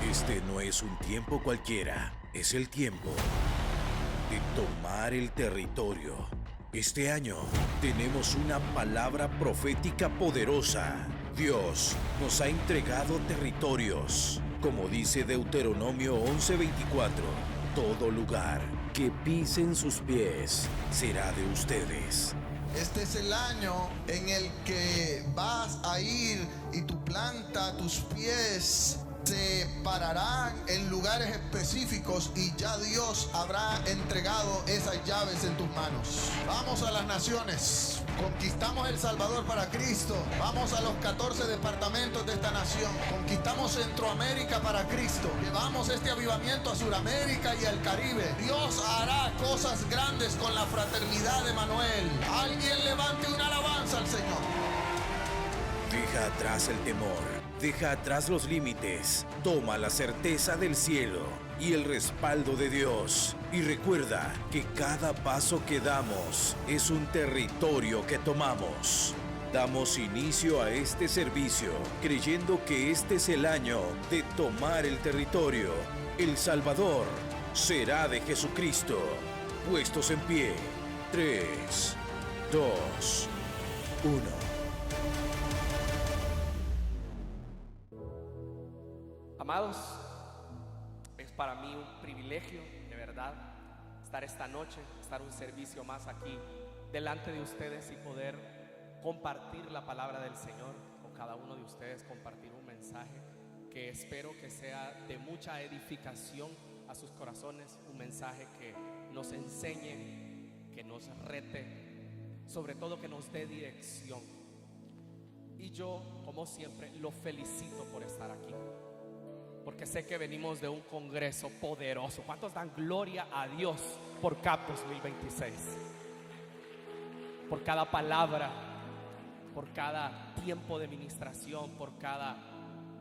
Este no es un tiempo cualquiera, es el tiempo de tomar el territorio. Este año tenemos una palabra profética poderosa. Dios nos ha entregado territorios. Como dice Deuteronomio 11:24, todo lugar que pisen sus pies será de ustedes. Este es el año en el que vas a ir y tu planta, tus pies se pararán en lugares específicos y ya Dios habrá entregado esas llaves en tus manos. Vamos a las naciones, conquistamos El Salvador para Cristo, vamos a los 14 departamentos de esta nación, conquistamos Centroamérica para Cristo, llevamos este avivamiento a Sudamérica y al Caribe. Dios hará cosas grandes con la fraternidad de Manuel. Alguien levante una alabanza al Señor. Deja atrás el temor, deja atrás los límites, toma la certeza del cielo y el respaldo de Dios. Y recuerda que cada paso que damos es un territorio que tomamos. Damos inicio a este servicio creyendo que este es el año de tomar el territorio. El Salvador será de Jesucristo. Puestos en pie. 3, 2, 1. Amados, es para mí un privilegio, de verdad, estar esta noche, estar un servicio más aquí delante de ustedes y poder compartir la palabra del Señor con cada uno de ustedes, compartir un mensaje que espero que sea de mucha edificación a sus corazones, un mensaje que nos enseñe, que nos rete, sobre todo que nos dé dirección. Y yo, como siempre, lo felicito por estar aquí, porque sé que venimos de un congreso poderoso. ¿Cuántos dan gloria a Dios por CAP 2026? Por cada palabra, por cada tiempo de ministración, por cada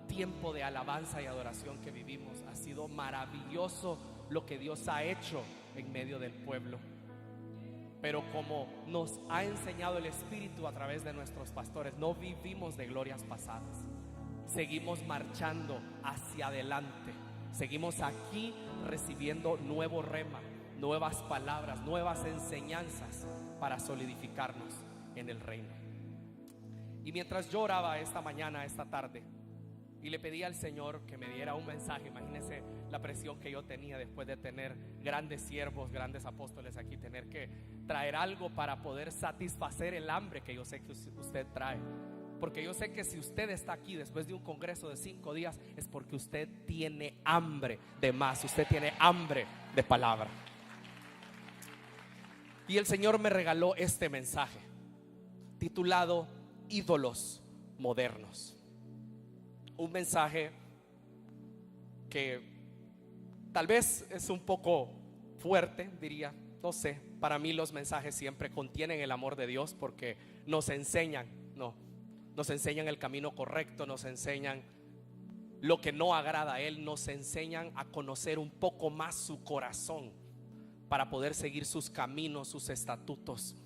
tiempo de alabanza y adoración que vivimos. Ha sido maravilloso lo que Dios ha hecho en medio del pueblo. Pero como nos ha enseñado el Espíritu a través de nuestros pastores, no vivimos de glorias pasadas. Seguimos marchando hacia adelante. Seguimos aquí recibiendo nuevo rema, nuevas palabras, nuevas enseñanzas para solidificarnos en el reino. Y mientras yo oraba esta mañana, esta tarde, y le pedí al Señor que me diera un mensaje, imagínense la presión que yo tenía después de tener grandes siervos, grandes apóstoles aquí, tener que traer algo para poder satisfacer el hambre que yo sé que usted trae. Porque yo sé que si usted está aquí después de un congreso de 5 días es porque usted tiene hambre de más, usted tiene hambre de palabra. Y el Señor me regaló este mensaje titulado Ídolos Modernos. Un mensaje que tal vez es un poco fuerte, diría, no sé. Para mí los mensajes siempre contienen el amor de Dios porque nos enseñan el camino correcto, nos enseñan lo que no agrada a Él, nos enseñan a conocer un poco más su corazón para poder seguir sus caminos, sus estatutos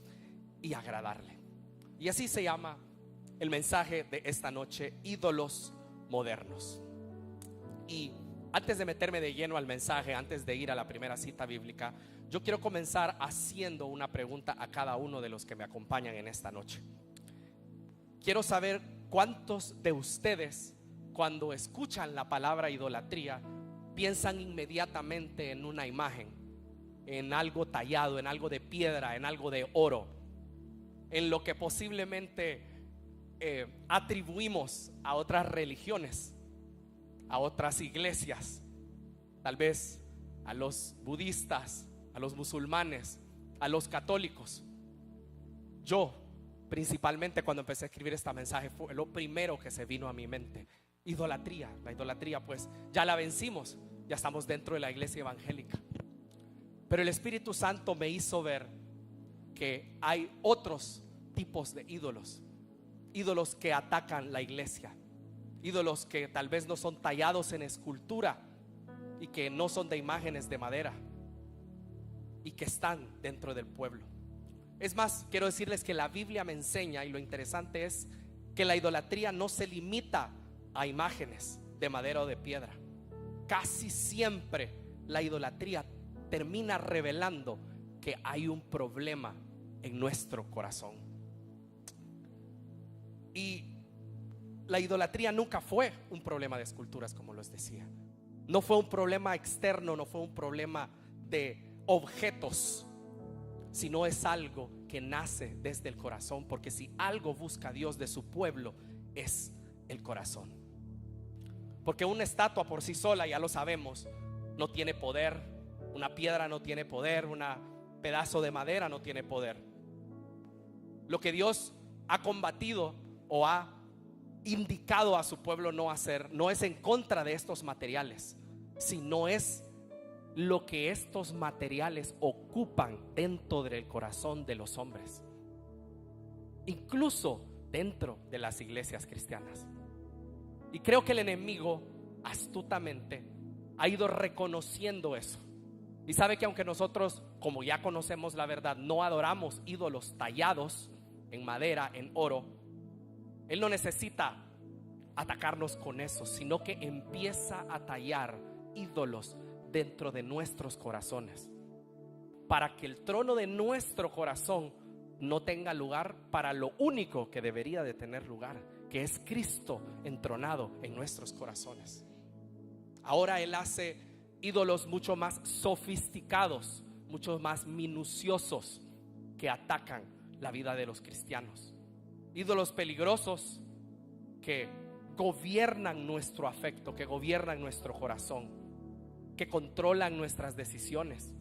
y agradarle. Y así se llama el mensaje de esta noche: ídolos modernos. Y antes de meterme de lleno al mensaje, antes de ir a la primera cita bíblica, yo quiero comenzar haciendo una pregunta a cada uno de los que me acompañan en esta noche. Quiero saber cuántos de ustedes, cuando escuchan la palabra idolatría, piensan inmediatamente en una imagen, en algo tallado, en algo de piedra, en algo de oro, en lo que posiblemente atribuimos a otras religiones, a otras iglesias, tal vez a los budistas, a los musulmanes, a los católicos. Yo principalmente, cuando empecé a escribir este mensaje, fue lo primero que se vino a mi mente: idolatría. La idolatría, pues ya la vencimos, ya estamos dentro de la iglesia evangélica. Pero el Espíritu Santo me hizo ver que hay otros tipos de ídolos. Ídolos que atacan la iglesia, ídolos que tal vez no son tallados en escultura y que no son de imágenes de madera y que están dentro del pueblo. Es más, quiero decirles que la Biblia me enseña, y lo interesante es que la idolatría no se limita a imágenes de madera o de piedra. casi siempre la idolatría termina revelando que hay un problema en nuestro corazón. Y la idolatría nunca fue un problema de esculturas, como les decía. No fue un problema externo, no fue un problema de objetos, sino es algo que nace desde el corazón. Porque si algo busca Dios de su pueblo, es el corazón. Porque una estatua por sí sola, ya lo sabemos, no tiene poder. Una piedra no tiene poder, un pedazo de madera no tiene poder. Lo que Dios ha combatido o ha indicado a su pueblo no hacer, no es en contra de estos materiales, sino es lo que estos materiales ocupan dentro del corazón de los hombres, incluso dentro de las iglesias cristianas. Y creo que el enemigo astutamente ha ido reconociendo eso. Y sabe que aunque nosotros, como ya conocemos la verdad, no adoramos ídolos tallados en madera, en oro, Él no necesita atacarnos con eso, sino que empieza a tallar ídolos dentro de nuestros corazones, para que el trono de nuestro corazón no tenga lugar para lo único que debería de tener lugar, que es Cristo entronado en nuestros corazones. Ahora Él hace ídolos mucho más sofisticados, mucho más minuciosos, que atacan la vida de los cristianos. Ídolos peligrosos que gobiernan nuestro afecto, que gobiernan nuestro corazón, que controlan nuestras decisiones,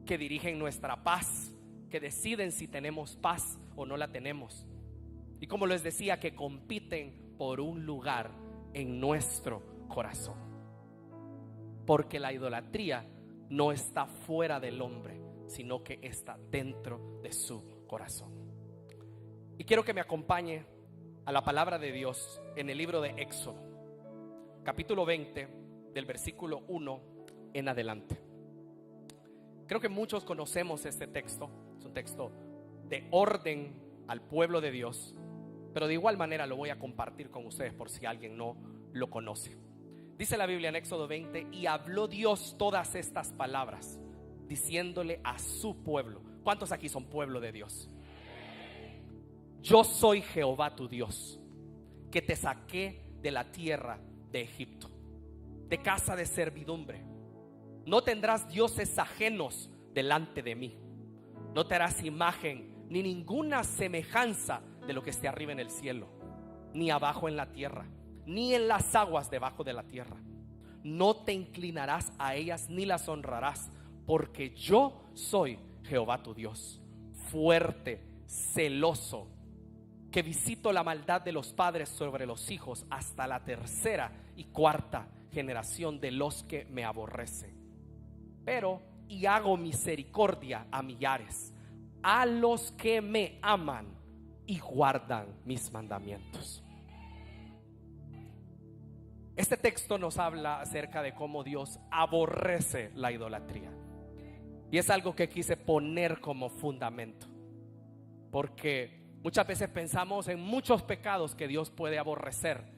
que dirigen nuestra paz, que deciden si tenemos paz o no la tenemos. Y como les decía, que compiten por un lugar en nuestro corazón. Porque la idolatría no está fuera del hombre, sino que está dentro de su corazón. Y quiero que me acompañe a la palabra de Dios en el libro de Éxodo, capítulo 20, del versículo 1 en adelante. Creo que muchos conocemos este texto. Es un texto de orden al pueblo de Dios, pero de igual manera lo voy a compartir con ustedes por si alguien no lo conoce. Dice la Biblia en Éxodo 20: y habló Dios todas estas palabras, diciéndole a su pueblo. ¿Cuántos aquí son pueblo de Dios? Yo soy Jehová tu Dios, que te saqué de la tierra de Egipto, de casa de servidumbre. No tendrás dioses ajenos delante de mí. No te harás imagen ni ninguna semejanza de lo que esté arriba en el cielo, ni abajo en la tierra, ni en las aguas debajo de la tierra. No te inclinarás a ellas ni las honrarás, porque yo soy Jehová tu Dios, fuerte, celoso, que visito la maldad de los padres sobre los hijos hasta la tercera y cuarta generación de los que me aborrecen. Pero y hago misericordia a millares, a los que me aman y guardan mis mandamientos. Este texto nos habla acerca de cómo Dios aborrece la idolatría. Y es algo que quise poner como fundamento, porque muchas veces pensamos en muchos pecados que Dios puede aborrecer,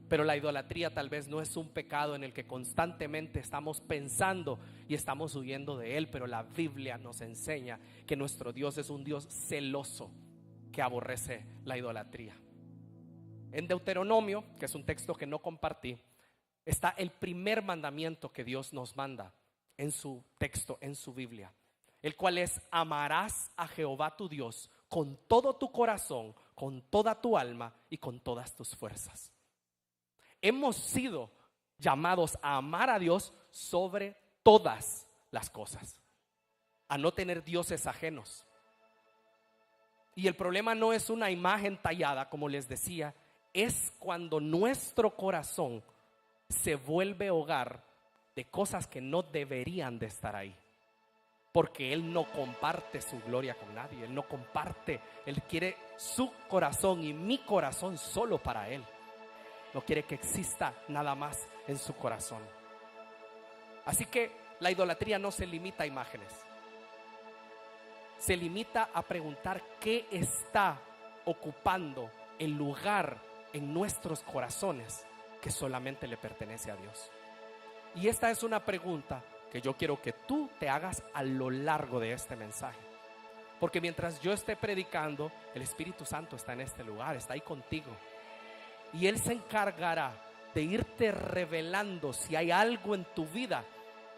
pero la idolatría tal vez no es un pecado en el que constantemente estamos pensando y estamos huyendo de él. Pero la Biblia nos enseña que nuestro Dios es un Dios celoso que aborrece la idolatría. En Deuteronomio, que es un texto que no compartí, está el primer mandamiento que Dios nos manda en su texto, en su Biblia, el cual es: amarás a Jehová tu Dios con todo tu corazón, con toda tu alma y con todas tus fuerzas. Hemos sido llamados a amar a Dios sobre todas las cosas, a no tener dioses ajenos. Y el problema no es una imagen tallada, como les decía, es cuando nuestro corazón se vuelve hogar de cosas que no deberían de estar ahí. Porque Él no comparte su gloria con nadie. Él no comparte, Él quiere su corazón y mi corazón solo para Él. No quiere que exista nada más en su corazón. Así que la idolatría no se limita a imágenes. Se limita a preguntar qué está ocupando el lugar en nuestros corazones que solamente le pertenece a Dios. Y esta es una pregunta que yo quiero que tú te hagas a lo largo de este mensaje. Porque mientras yo esté predicando, el Espíritu Santo está en este lugar, está ahí contigo. Y Él se encargará de irte revelando si hay algo en tu vida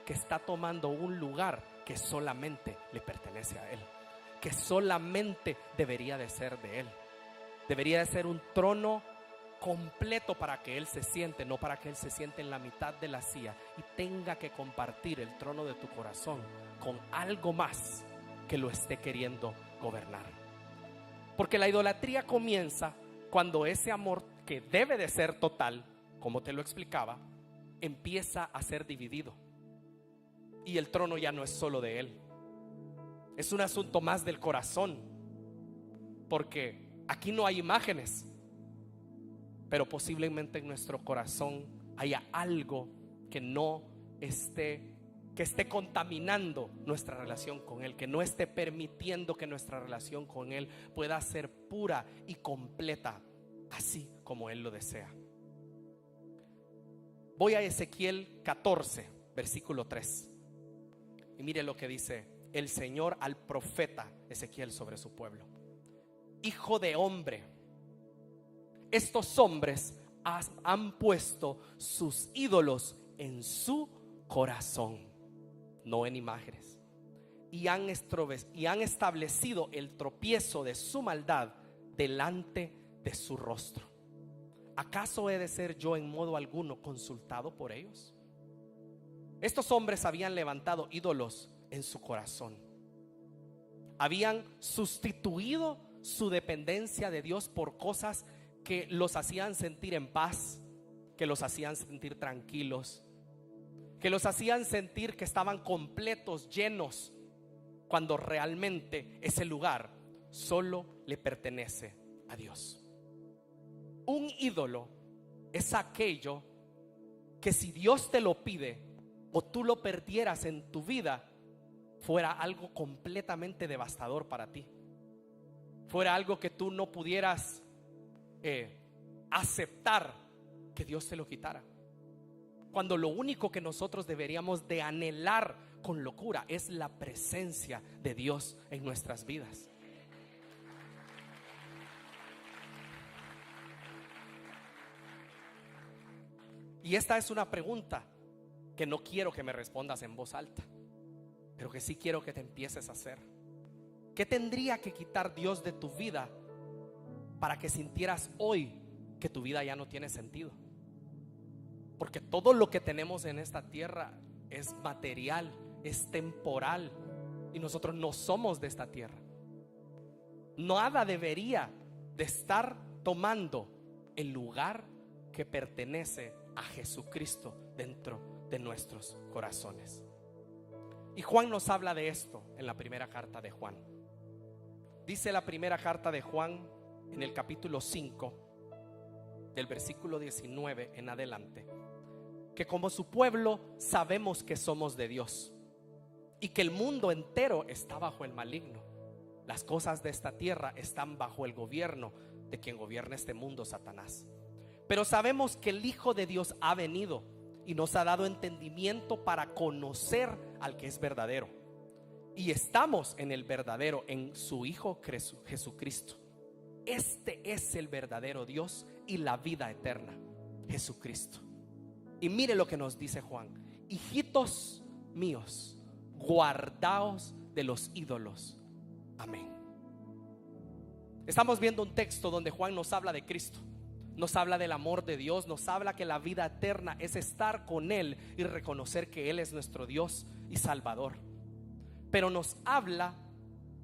que está tomando un lugar que solamente le pertenece a Él, que solamente debería de ser de Él. Debería de ser un trono completo para que Él se siente, no para que Él se siente en la mitad de la silla y tenga que compartir el trono de tu corazón con algo más que lo esté queriendo gobernar. Porque la idolatría comienza cuando ese amor, que debe de ser total, como te lo explicaba, empieza a ser dividido. Y el trono ya no es solo de Él, es un asunto más del corazón. Porque aquí no hay imágenes, pero posiblemente en nuestro corazón haya algo que no esté, que esté contaminando nuestra relación con Él, que no esté permitiendo que nuestra relación con Él pueda ser pura y completa, así como Él lo desea. Voy a Ezequiel 14, versículo 3. Y mire lo que dice el Señor al profeta Ezequiel sobre su pueblo. Hijo de hombre, estos hombres han puesto sus ídolos en su corazón, no en imágenes, y han establecido el tropiezo de su maldad delante de su rostro. ¿Acaso he de ser yo en modo alguno consultado por ellos? Estos hombres habían levantado ídolos en su corazón, habían sustituido su dependencia de Dios por cosas que los hacían sentir en paz, que los hacían sentir tranquilos, que los hacían sentir que estaban completos, llenos, cuando realmente ese lugar solo le pertenece a Dios. Un ídolo es aquello que si Dios te lo pide o tú lo perdieras en tu vida, fuera algo completamente devastador para ti, fuera algo que tú no pudieras aceptar que Dios te lo quitara, cuando lo único que nosotros deberíamos de anhelar con locura es la presencia de Dios en nuestras vidas. Y esta es una pregunta que no quiero que me respondas en voz alta, pero que sí quiero que te empieces a hacer. ¿Qué tendría que quitar Dios de tu vida para que sintieras hoy que tu vida ya no tiene sentido? Porque todo lo que tenemos en esta tierra es material, es temporal, y nosotros no somos de esta tierra. Nada debería de estar tomando el lugar que pertenece a Jesucristo dentro de nuestros corazones. Y Juan nos habla de esto en la primera carta de Juan. Dice la primera carta de Juan en el capítulo 5, del versículo 19 en adelante, que como su pueblo sabemos que somos de Dios y que el mundo entero está bajo el maligno. Las cosas de esta tierra están bajo el gobierno de quien gobierna este mundo, Satanás. Pero sabemos que el Hijo de Dios ha venido y nos ha dado entendimiento para conocer al que es verdadero. Y estamos en el verdadero, en su Hijo Jesucristo. Este es el verdadero Dios y la vida eterna, Jesucristo. Y mire lo que nos dice Juan: hijitos míos, guardaos de los ídolos. Amén. Estamos viendo un texto donde Juan nos habla de Cristo, nos habla del amor de Dios, nos habla que la vida eterna es estar con Él y reconocer que Él es nuestro Dios y Salvador. Pero nos habla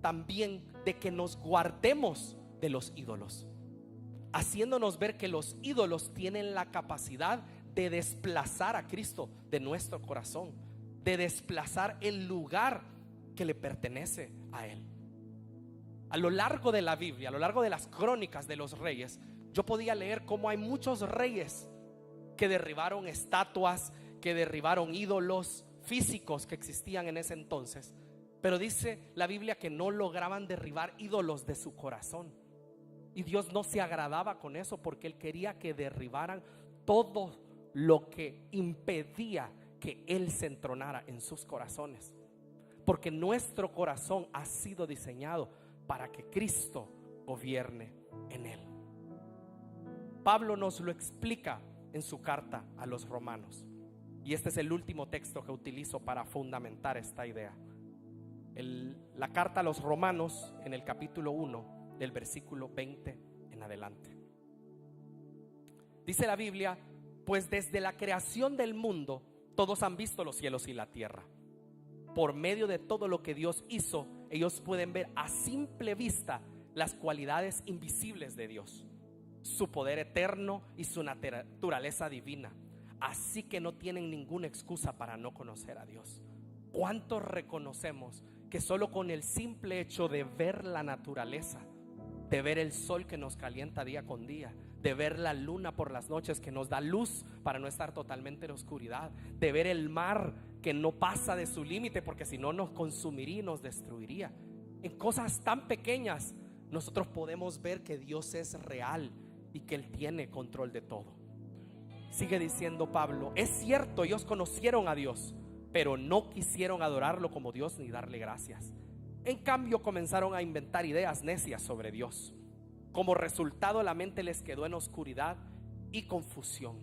también de que nos guardemos de los ídolos, haciéndonos ver que los ídolos tienen la capacidad de desplazar a Cristo de nuestro corazón, de desplazar el lugar que le pertenece a Él. A lo largo de la Biblia, a lo largo de las crónicas de los reyes, yo podía leer cómo hay muchos reyes que derribaron estatuas, que derribaron ídolos físicos que existían en ese entonces. Pero dice la Biblia que no lograban derribar ídolos de su corazón. Y Dios no se agradaba con eso, porque Él quería que derribaran todo lo que impedía que Él se entronara en sus corazones, porque nuestro corazón ha sido diseñado para que Cristo gobierne en él. Pablo nos lo explica en su carta a los romanos, y este es el último texto que utilizo para fundamentar esta idea. La carta a los romanos, en el capítulo 1, del versículo 20 en adelante. Dice la Biblia: pues desde la creación del mundo todos han visto los cielos y la tierra. Por medio de todo lo que Dios hizo, ellos pueden ver a simple vista las cualidades invisibles de Dios, su poder eterno y su naturaleza divina. Así que no tienen ninguna excusa para no conocer a Dios. ¿Cuántos reconocemos que solo con el simple hecho de ver la naturaleza, de ver el sol que nos calienta día con día, de ver la luna por las noches que nos da luz para no estar totalmente en oscuridad, de ver el mar que no pasa de su límite porque si no nos consumiría y nos destruiría, en cosas tan pequeñas nosotros podemos ver que Dios es real y que Él tiene control de todo? Sigue diciendo Pablo: es cierto, ellos conocieron a Dios, pero no quisieron adorarlo como Dios ni darle gracias. En cambio comenzaron a inventar ideas necias sobre Dios. Como resultado, la mente les quedó en oscuridad y confusión.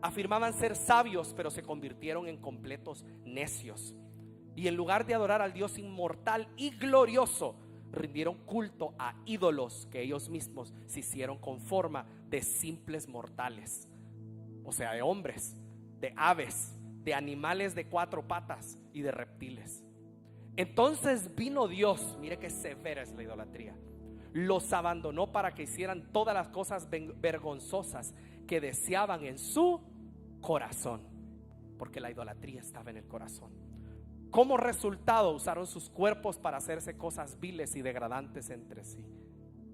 Afirmaban ser sabios, pero se convirtieron en completos necios. Y en lugar de adorar al Dios inmortal y glorioso, rindieron culto a ídolos que ellos mismos se hicieron con forma de simples mortales, o sea, de hombres, de aves, de animales de 4 patas y de reptiles. Entonces vino Dios, mire qué severa es la idolatría, los abandonó para que hicieran todas las cosas vergonzosas que deseaban en su corazón, porque la idolatría estaba en el corazón. Como resultado, usaron sus cuerpos para hacerse cosas viles y degradantes entre sí.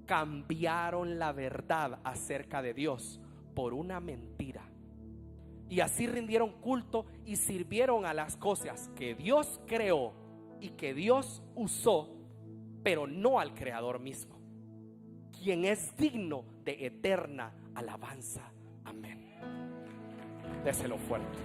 Cambiaron la verdad acerca de Dios por una mentira, y así rindieron culto y sirvieron a las cosas que Dios creó y que Dios usó, pero no al Creador mismo, quien es digno de eterna alabanza. Amén. Déselo fuerte.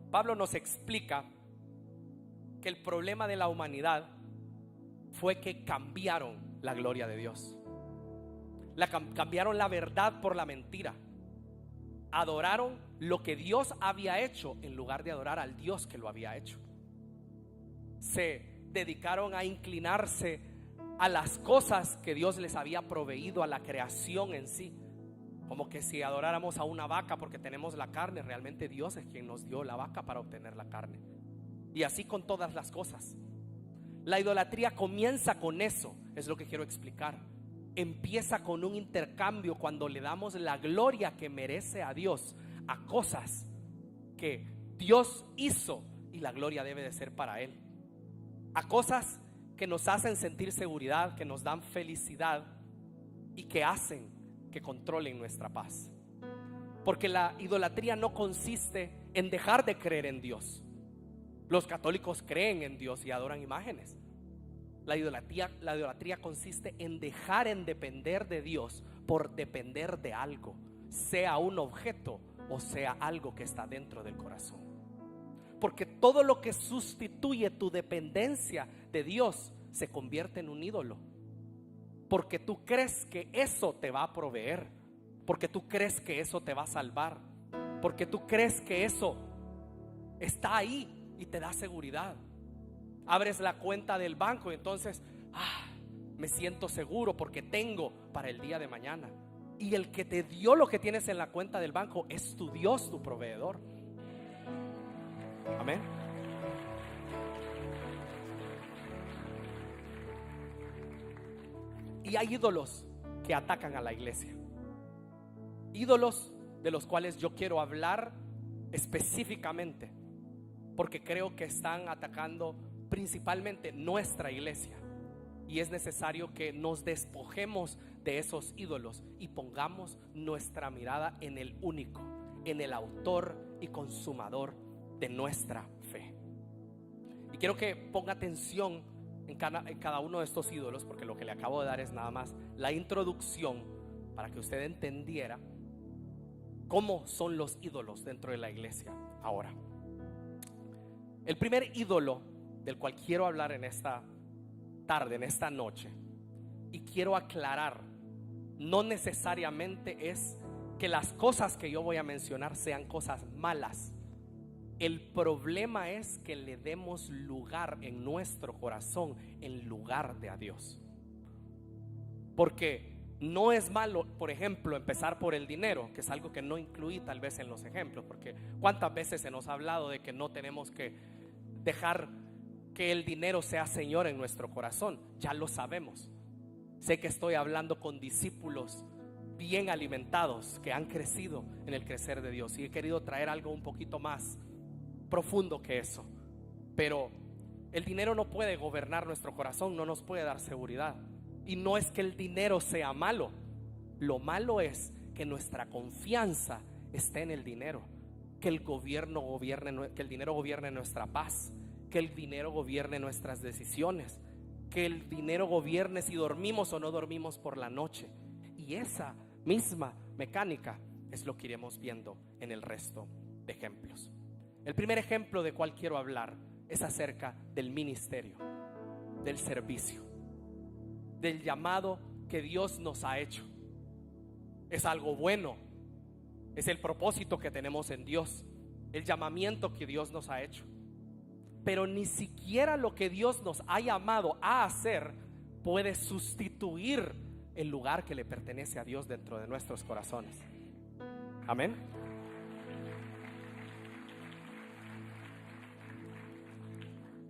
Pablo nos explica que el problema de la humanidad fue que cambiaron la gloria de Dios. Cambiaron la verdad por la mentira. Adoraron lo que Dios había hecho en lugar de adorar al Dios que lo había hecho. Se dedicaron a inclinarse a las cosas que Dios les había proveído, a la creación en sí. Como que si adoráramos a una vaca porque tenemos la carne, realmente Dios es quien nos dio la vaca para obtener la carne. Y así con todas las cosas. La idolatría comienza con eso, es lo que quiero explicar. Empieza con un intercambio cuando le damos la gloria que merece a Dios a cosas que Dios hizo y la gloria debe de ser para Él. A cosas que nos hacen sentir seguridad, que nos dan felicidad y que hacen que controlen nuestra paz. Porque la idolatría no consiste en dejar de creer en Dios. Los católicos creen en Dios y adoran imágenes. La idolatría consiste en dejar en depender de Dios por depender de algo, sea un objeto o sea algo que está dentro del corazón. Porque todo lo que sustituye tu dependencia de Dios se convierte en un ídolo. Porque tú crees que eso te va a proveer, porque tú crees que eso te va a salvar, porque tú crees que eso está ahí y te da seguridad. Abres la cuenta del banco y entonces me siento seguro porque tengo para el día de mañana. Y el que te dio lo que tienes en la cuenta del banco es tu Dios, tu proveedor. Amén. Y hay ídolos que atacan a la iglesia. Ídolos de los cuales yo quiero hablar específicamente, porque creo que están atacando principalmente nuestra iglesia. Y es necesario que nos despojemos de esos ídolos y pongamos nuestra mirada en el único, en el autor y consumador de nuestra fe. Y quiero que ponga atención en cada uno de estos ídolos, porque lo que le acabo de dar es nada más la introducción para que usted entendiera cómo son los ídolos dentro de la iglesia. Ahora, el primer ídolo del cual quiero hablar en esta tarde, en esta noche, y quiero aclarar, no necesariamente es que las cosas que yo voy a mencionar sean cosas malas. El problema es que le demos lugar en nuestro corazón en lugar de a Dios. Porque no es malo, por ejemplo, empezar por el dinero, que es algo que no incluí tal vez en los ejemplos, porque cuántas veces se nos ha hablado de que no tenemos que dejar que el dinero sea Señor en nuestro corazón. Ya lo sabemos. Sé que estoy hablando con discípulos bien alimentados, que han crecido en el crecer de Dios, y he querido traer algo un poquito más profundo que eso. Pero el dinero no puede gobernar nuestro corazón, no nos puede dar seguridad. Y no es que el dinero sea malo, lo malo es que nuestra confianza esté en el dinero, que el dinero gobierne nuestra paz, que el dinero gobierne nuestras decisiones, que el dinero gobierne si dormimos o no dormimos por la noche. Y esa misma mecánica es lo que iremos viendo en el resto de ejemplos. El primer ejemplo de cual quiero hablar es acerca del ministerio, del servicio, del llamado que Dios nos ha hecho. Es algo bueno, es el propósito que tenemos en Dios, el llamamiento que Dios nos ha hecho. Pero ni siquiera lo que Dios nos ha llamado a hacer puede sustituir el lugar que le pertenece a Dios dentro de nuestros corazones. Amén.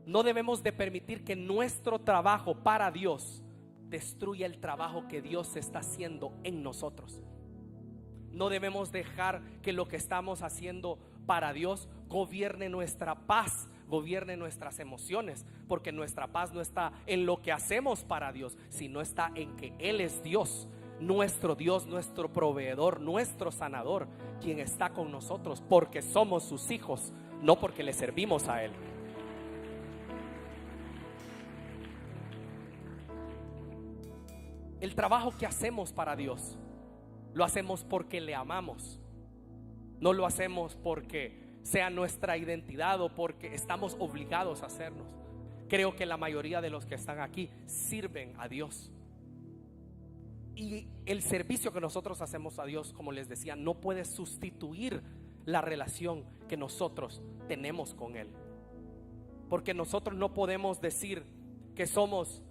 No debemos de permitir que nuestro trabajo para Dios destruya el trabajo que Dios está haciendo en nosotros. No debemos dejar que lo que estamos haciendo para Dios gobierne nuestra paz, gobierne nuestras emociones, porque nuestra paz no está en lo que hacemos para Dios, sino está en que Él es Dios, nuestro proveedor, nuestro sanador, quien está con nosotros porque somos sus hijos, no porque le servimos a Él. El trabajo que hacemos para Dios lo hacemos porque le amamos, no lo hacemos porque sea nuestra identidad o porque estamos obligados a hacernos. Creo que la mayoría de los que están aquí sirven a Dios, y el servicio que nosotros hacemos a Dios, como les decía, no puede sustituir la relación que nosotros tenemos con Él, porque nosotros no podemos decir que somos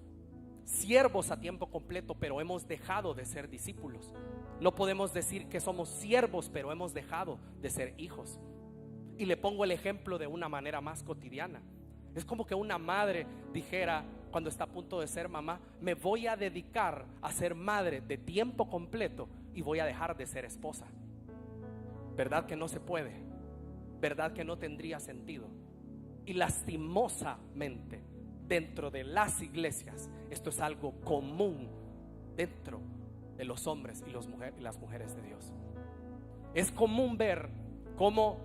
siervos a tiempo completo pero hemos dejado de ser discípulos. No podemos decir que somos siervos pero hemos dejado de ser hijos. Y le pongo el ejemplo de una manera más cotidiana. Es como que una madre dijera cuando está a punto de ser mamá: me voy a dedicar a ser madre de tiempo completo y voy a dejar de ser esposa. ¿Verdad que no se puede? ¿Verdad que no tendría sentido? Y lastimosamente dentro de las iglesias esto es algo común dentro de los hombres y las mujeres de Dios. Es común ver cómo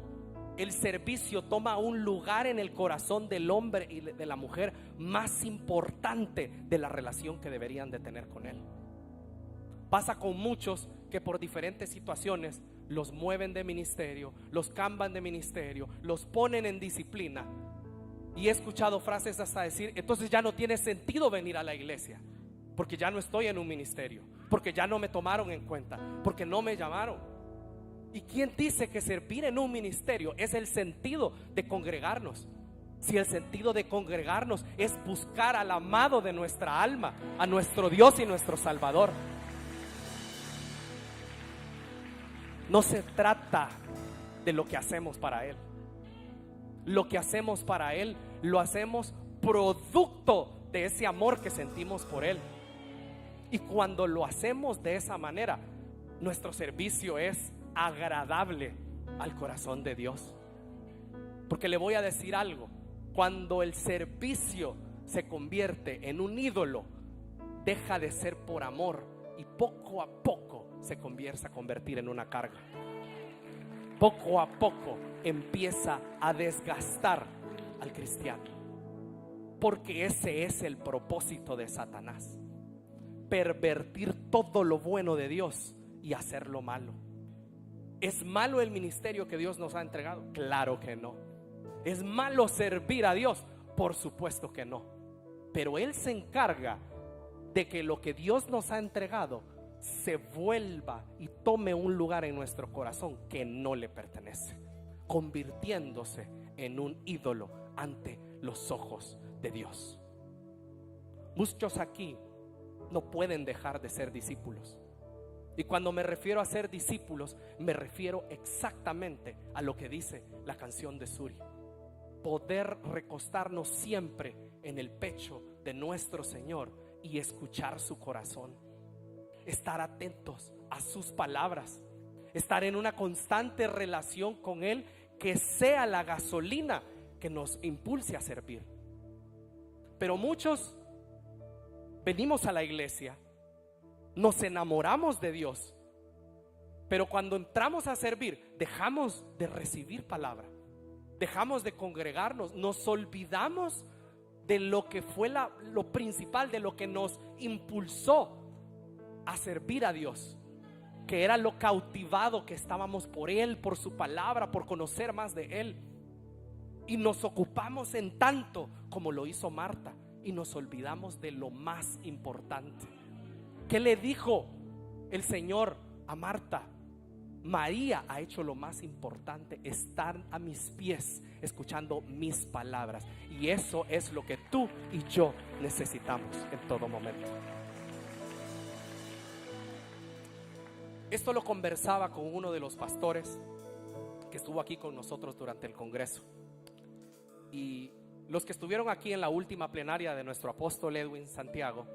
el servicio toma un lugar en el corazón del hombre y de la mujer más importante de la relación que deberían de tener con Él. Pasa con muchos que por diferentes situaciones los mueven de ministerio, los cambian de ministerio, los ponen en disciplina. Y he escuchado frases hasta decir: entonces ya no tiene sentido venir a la iglesia, porque ya no estoy en un ministerio, porque ya no me tomaron en cuenta, porque no me llamaron. ¿Y quién dice que servir en un ministerio es el sentido de congregarnos? Si el sentido de congregarnos es buscar al amado de nuestra alma, a nuestro Dios y nuestro Salvador. No se trata de lo que hacemos para Él. Lo que hacemos para Él lo hacemos producto de ese amor que sentimos por Él. Y cuando lo hacemos de esa manera, nuestro servicio es agradable al corazón de Dios. Porque le voy a decir algo: cuando el servicio se convierte en un ídolo, deja de ser por amor y poco a poco se comienza a convertir en una carga. Poco a poco empieza a desgastar al cristiano. porque ese es el propósito de Satanás: pervertir todo lo bueno de Dios y hacerlo malo. ¿Es malo el ministerio que Dios nos ha entregado? Claro que no. ¿Es malo servir a Dios? Por supuesto que no. Pero Él se encarga de que lo que Dios nos ha entregado se vuelva y tome un lugar en nuestro corazón que no le pertenece, convirtiéndose en un ídolo ante los ojos de Dios. Muchos aquí no pueden dejar de ser discípulos. Y cuando me refiero a ser discípulos, me refiero exactamente a lo que dice la canción de Suri: poder recostarnos siempre en el pecho de nuestro Señor y escuchar su corazón, estar atentos a sus palabras, estar en una constante relación con Él, que sea la gasolina que nos impulse a servir. Pero muchos venimos a la iglesia, nos enamoramos de Dios, pero cuando entramos a servir dejamos de recibir palabra, dejamos de congregarnos, nos olvidamos de lo que fue lo principal, de lo que nos impulsó a servir a Dios, que era lo cautivado que estábamos por Él, por su palabra, por conocer más de Él. Y nos ocupamos en tanto como lo hizo Marta, y nos olvidamos de lo más importante. ¿Qué le dijo el Señor a Marta? María ha hecho lo más importante: estar a mis pies escuchando mis palabras. Y eso es lo que tú y yo necesitamos en todo momento. Esto lo conversaba con uno de los pastores que estuvo aquí con nosotros durante el congreso. Y los que estuvieron aquí en la última plenaria de nuestro apóstol Edwin Santiago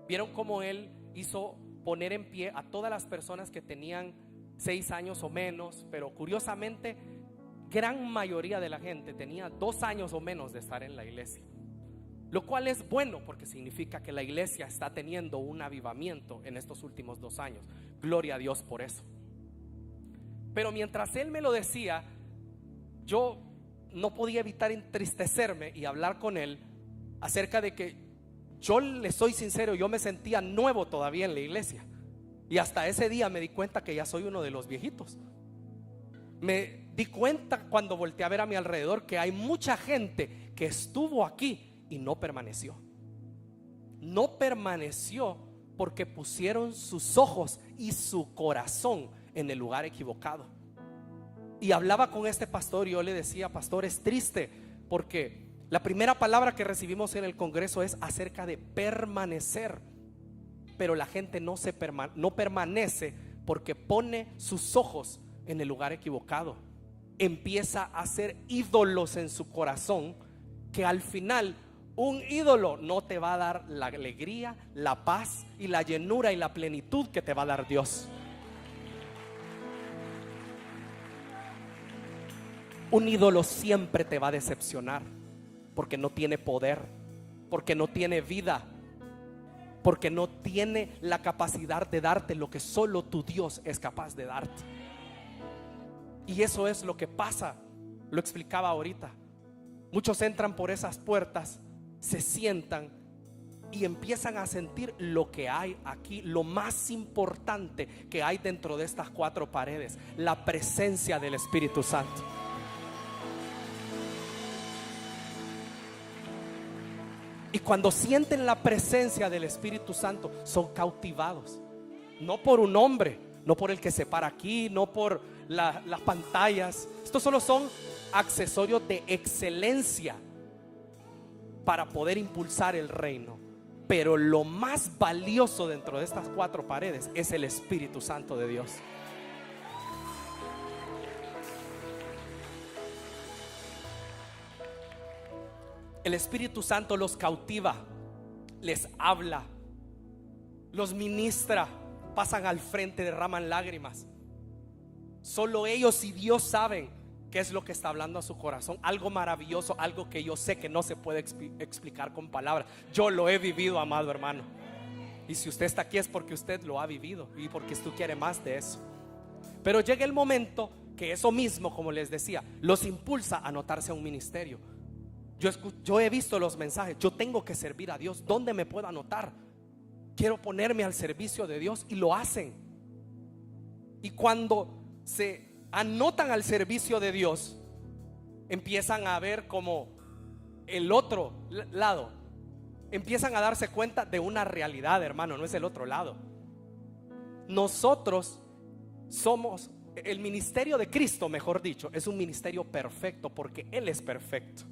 vieron cómo él hizo poner en pie a todas las personas que tenían 6 años o menos, pero curiosamente gran mayoría de la gente tenía 2 años o menos de estar en la iglesia, lo cual es bueno porque significa que la iglesia está teniendo un avivamiento en estos últimos 2 años. Gloria a Dios por eso. Pero mientras él me lo decía, yo no podía evitar entristecerme y hablar con él acerca de que yo, le soy sincero, yo me sentía nuevo todavía en la iglesia. Y hasta ese día me di cuenta que ya soy uno de los viejitos. Me di cuenta cuando volteé a ver a mi alrededor que hay mucha gente que estuvo aquí y no permaneció. No permaneció porque pusieron sus ojos y su corazón en el lugar equivocado. Y hablaba con este pastor y yo le decía: pastor, es triste porque la primera palabra que recibimos en el congreso es acerca de permanecer, pero la gente no permanece porque pone sus ojos en el lugar equivocado. Empieza a hacer ídolos en su corazón, que al final un ídolo no te va a dar la alegría, la paz y la llenura y la plenitud que te va a dar Dios. Un ídolo siempre te va a decepcionar porque no tiene poder, porque no tiene vida, porque no tiene la capacidad de darte lo que solo tu Dios es capaz de darte. Y eso es lo que pasa. Lo explicaba ahorita. Muchos entran por esas puertas, se sientan y empiezan a sentir lo que hay aquí, lo más importante que hay dentro de estas 4 paredes: la presencia del Espíritu Santo. Y cuando sienten la presencia del Espíritu Santo, son cautivados, no por un hombre, no por el que se para aquí, no por las pantallas. Estos solo son accesorios de excelencia para poder impulsar el reino. Pero lo más valioso dentro de estas 4 paredes es el Espíritu Santo de Dios. El Espíritu Santo los cautiva, les habla, los ministra, pasan al frente, derraman lágrimas. Solo ellos y Dios saben qué es lo que está hablando a su corazón. Algo maravilloso, algo que yo sé que no se puede explicar con palabras. Yo lo he vivido, amado hermano. Y si usted está aquí es porque usted lo ha vivido y porque usted quiere más de eso. Pero llega el momento que eso mismo, como les decía, los impulsa a anotarse a un ministerio. Yo he visto los mensajes. Yo tengo que servir a Dios. ¿Dónde me puedo anotar? Quiero ponerme al servicio de Dios, y lo hacen. Y cuando se anotan al servicio de Dios, empiezan a ver como el otro lado. Empiezan a darse cuenta de una realidad, hermano. No es el otro lado. Nosotros somos el ministerio de Cristo, mejor dicho, es un ministerio perfecto porque Él es perfecto,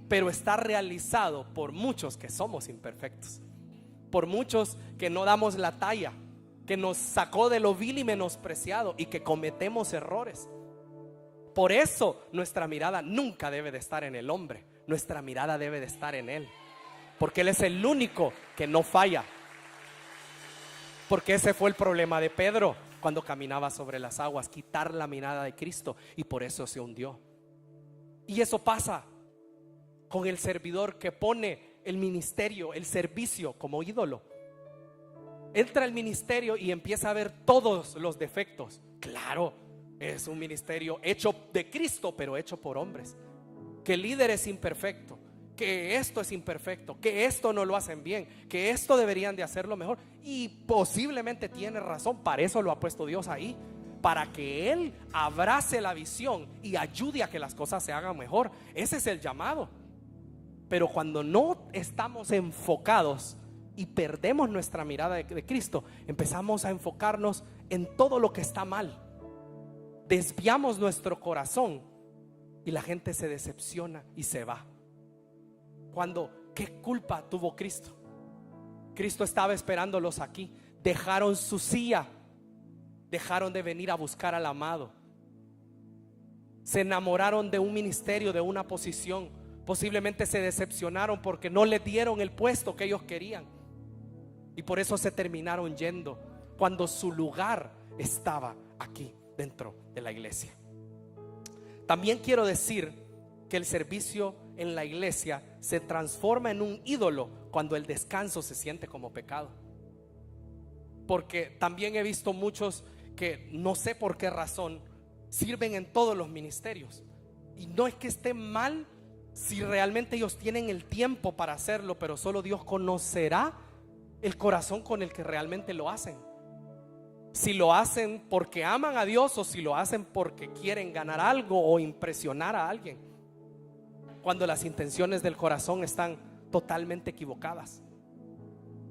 pero está realizado por muchos que somos imperfectos, por muchos que no damos la talla, que nos sacó de lo vil y menospreciado y que cometemos errores. Por eso nuestra mirada nunca debe de estar en el hombre, nuestra mirada debe de estar en Él, porque Él es el único que no falla. Porque ese fue el problema de Pedro cuando caminaba sobre las aguas, quitar la mirada de Cristo, y por eso se hundió. Y eso pasa con el servidor que pone el ministerio, el servicio como ídolo. Entra al ministerio y empieza a ver todos los defectos. Claro, es un ministerio hecho de Cristo, pero hecho por hombres. Que el líder es imperfecto, que esto es imperfecto, que esto no lo hacen bien, que esto deberían de hacerlo mejor. Y posiblemente tiene razón. Para eso lo ha puesto Dios ahí, para que Él abrace la visión y ayude a que las cosas se hagan mejor. Ese es el llamado. Pero cuando no estamos enfocados y perdemos nuestra mirada de Cristo, empezamos a enfocarnos en todo lo que está mal, desviamos nuestro corazón y la gente se decepciona y se va. Cuando, ¿qué culpa tuvo Cristo? Cristo estaba esperándolos aquí. Dejaron su silla, dejaron de venir a buscar al amado, se enamoraron de un ministerio, de una posición. Posiblemente se decepcionaron porque no le dieron el puesto que ellos querían, y por eso se terminaron yendo, cuando su lugar estaba aquí dentro de la iglesia. También quiero decir que el servicio en la iglesia se transforma en un ídolo cuando el descanso se siente como pecado. Porque también he visto muchos que no sé por qué razón sirven en todos los ministerios, y no es que esté mal si realmente ellos tienen el tiempo para hacerlo, pero solo Dios conocerá el corazón con el que realmente lo hacen. Si lo hacen porque aman a Dios o si lo hacen porque quieren ganar algo o impresionar a alguien, cuando las intenciones del corazón están totalmente equivocadas.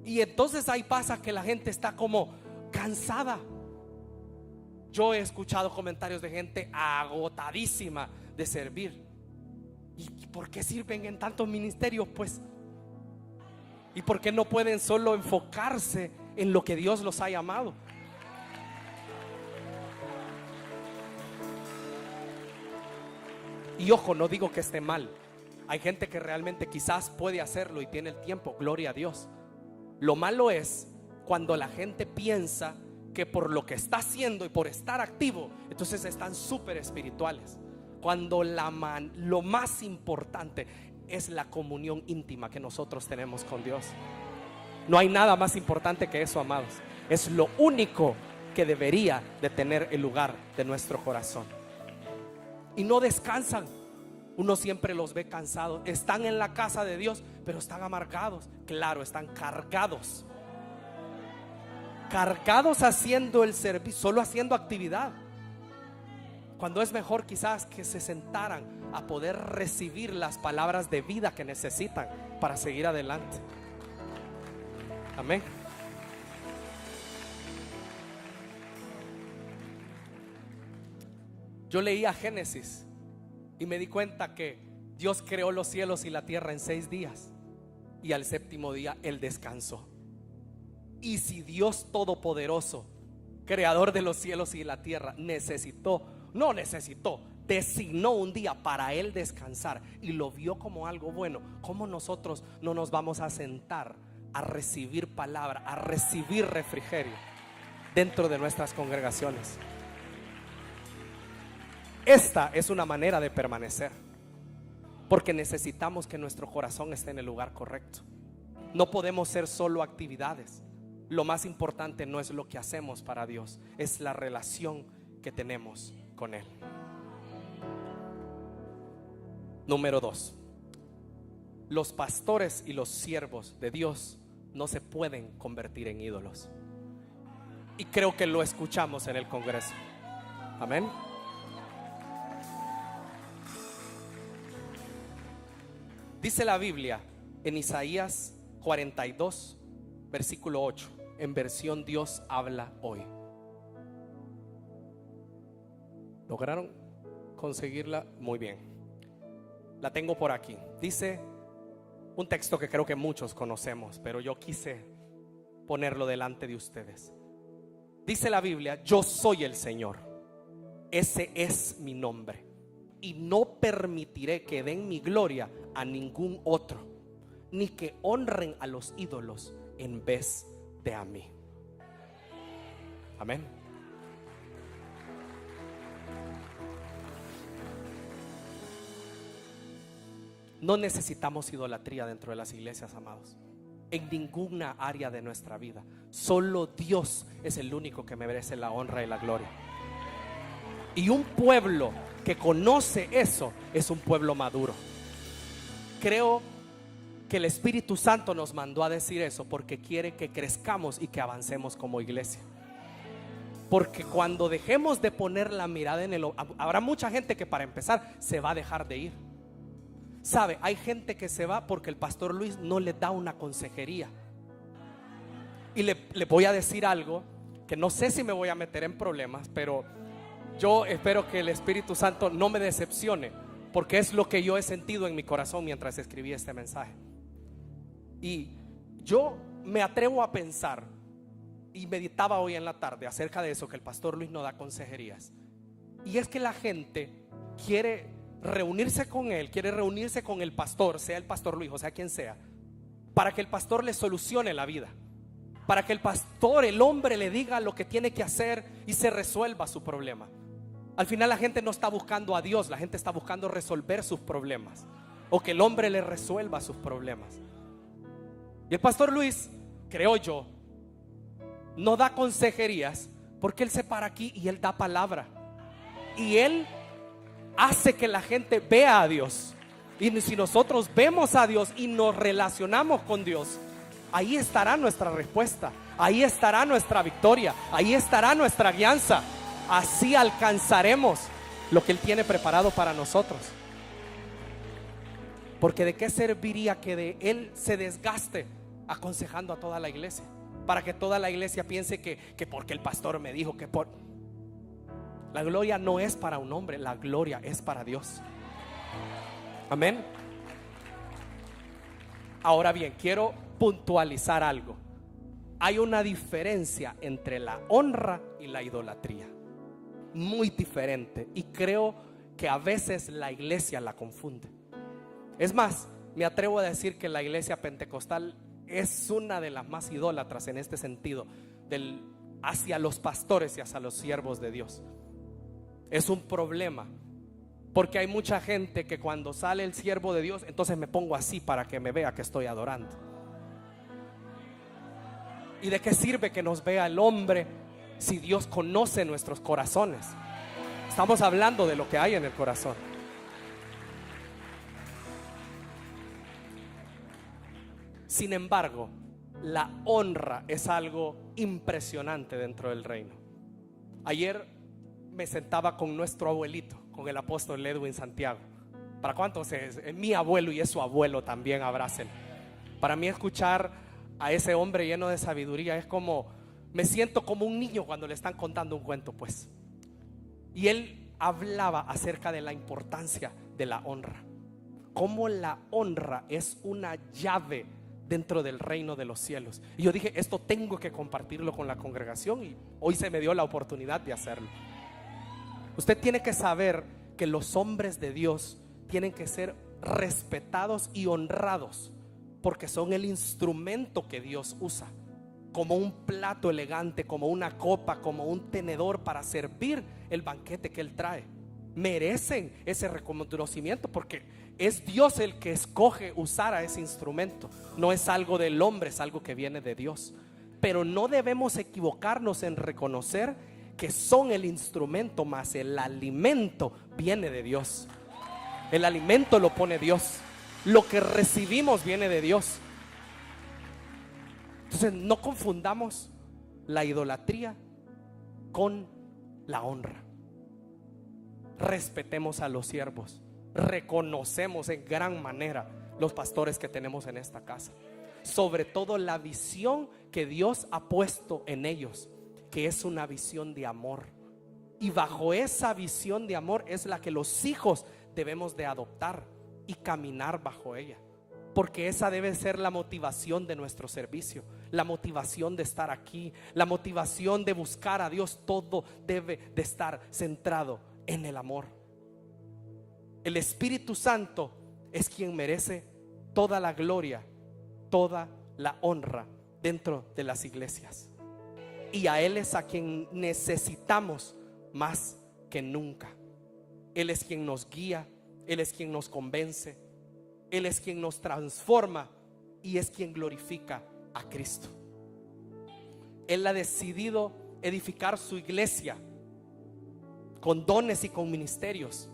Y entonces ahí pasa que la gente está como cansada. Yo he escuchado comentarios de gente agotadísima de servir. ¿Y por qué sirven en tantos ministerios, pues? ¿Y por qué no pueden solo enfocarse en lo que Dios los ha llamado? Y ojo, no digo que esté mal. Hay gente que realmente quizás puede hacerlo y tiene el tiempo, gloria a Dios. Lo malo es cuando la gente piensa que por lo que está haciendo y por estar activo, entonces están súper espirituales, cuando lo más importante es la comunión íntima que nosotros tenemos con Dios. No hay nada más importante que eso, amados. Es lo único que debería de tener el lugar de nuestro corazón. Y no descansan. Uno siempre los ve cansados. Están en la casa de Dios, pero están amargados. Claro, están cargados. Cargados haciendo el servicio, solo haciendo actividad, cuando es mejor quizás que se sentaran a poder recibir las palabras de vida que necesitan para seguir adelante. Amén. Yo leía Génesis y me di cuenta que Dios creó los cielos y la tierra en 6 días, y al 7º día Él descansó. Y si Dios Todopoderoso, creador de los cielos y la tierra, designó un día para Él descansar y lo vio como algo bueno, ¿cómo nosotros no nos vamos a sentar a recibir palabra, a recibir refrigerio dentro de nuestras congregaciones? Esta es una manera de permanecer, porque necesitamos que nuestro corazón esté en el lugar correcto. No podemos ser solo actividades. Lo más importante no es lo que hacemos para Dios, es la relación que tenemos con Él. Número 2, los pastores y los siervos de Dios no se pueden convertir en ídolos. Y creo que lo escuchamos en el Congreso. Amén. Dice la Biblia en Isaías 42, versículo 8, en versión Dios habla hoy. ¿Lograron conseguirla? Muy bien. La tengo por aquí. Dice un texto que creo que muchos conocemos, pero yo quise ponerlo delante de ustedes. Dice la Biblia: yo soy el Señor, ese es mi nombre, y no permitiré que den mi gloria a ningún otro, ni que honren a los ídolos en vez de a mí. Amén. No necesitamos idolatría dentro de las iglesias, amados, en ninguna área de nuestra vida. Solo Dios es el único que merece la honra y la gloria. Y un pueblo que conoce eso es un pueblo maduro. Creo que el Espíritu Santo nos mandó a decir eso porque quiere que crezcamos y que avancemos como iglesia. Porque cuando dejemos de poner la mirada en habrá mucha gente que, para empezar, se va a dejar de ir. Sabe, hay gente que se va porque el pastor Luis no le da una consejería. Y le voy a decir algo que no sé si me voy a meter en problemas, pero yo espero que el Espíritu Santo no me decepcione, porque es lo que yo he sentido en mi corazón mientras escribí este mensaje. Y yo me atrevo a pensar, y meditaba hoy en la tarde acerca de eso, que el pastor Luis no da consejerías. Y es que la gente quiere reunirse con él, quiere reunirse con el pastor, sea el pastor Luis o sea quien sea, para que el pastor le solucione la vida, para que el pastor, el hombre, le diga lo que tiene que hacer y se resuelva su problema. Al final la gente no está buscando a Dios, la gente está buscando resolver sus problemas, o que el hombre le resuelva sus problemas. Y el pastor Luis, creo yo, no da consejerías porque él se para aquí y él da palabra, y él hace que la gente vea a Dios. Y si nosotros vemos a Dios y nos relacionamos con Dios, ahí estará nuestra respuesta, ahí estará nuestra victoria, ahí estará nuestra guianza. Así alcanzaremos lo que Él tiene preparado para nosotros. Porque ¿de qué serviría que de Él se desgaste aconsejando a toda la iglesia? Para que toda la iglesia piense que porque el pastor me dijo que por... La gloria no es para un hombre, la gloria es para Dios. Amén. Ahora bien, quiero puntualizar algo. Hay una diferencia entre la honra y la idolatría, muy diferente, y creo que a veces la iglesia la confunde. Es más, me atrevo a decir que la iglesia pentecostal es una de las más idólatras en este sentido, hacia los pastores y hacia los siervos de Dios. Es un problema, porque hay mucha gente que cuando sale el siervo de Dios, entonces me pongo así para que me vea que estoy adorando. ¿Y de qué sirve que nos vea el hombre si Dios conoce nuestros corazones? Estamos hablando de lo que hay en el corazón. Sin embargo, la honra es algo impresionante dentro del reino. Ayer me sentaba con nuestro abuelito, con el apóstol Edwin Santiago. ¿Para cuántos es mi abuelo y es su abuelo también? Abracen. Para mí escuchar a ese hombre lleno de sabiduría es como, me siento como un niño cuando le están contando un cuento, pues. Y él hablaba acerca de la importancia de la honra, cómo la honra es una llave dentro del reino de los cielos. Y yo dije, esto tengo que compartirlo con la congregación, y hoy se me dio la oportunidad de hacerlo. Usted tiene que saber que los hombres de Dios tienen que ser respetados y honrados, porque son el instrumento que Dios usa, como un plato elegante, como una copa, como un tenedor para servir el banquete que Él trae. Merecen ese reconocimiento porque es Dios el que escoge usar a ese instrumento. No es algo del hombre, es algo que viene de Dios. Pero no debemos equivocarnos en reconocer que son el instrumento, más el alimento viene de Dios. El alimento lo pone Dios. Lo que recibimos viene de Dios. Entonces no confundamos la idolatría con la honra. Respetemos a los siervos. Reconocemos en gran manera los pastores que tenemos en esta casa, sobre todo la visión que Dios ha puesto en ellos, que es una visión de amor. Y bajo esa visión de amor es la que los hijos debemos de adoptar y caminar bajo ella, porque esa debe ser la motivación de nuestro servicio, la motivación de estar aquí, la motivación de buscar a Dios. Todo debe de estar centrado en el amor. El Espíritu Santo es quien merece toda la gloria, toda la honra dentro de las iglesias, y a Él es a quien necesitamos más que nunca. Él es quien nos guía, Él es quien nos convence, Él es quien nos transforma y es quien glorifica a Cristo. Él ha decidido edificar su iglesia con dones y con ministerios,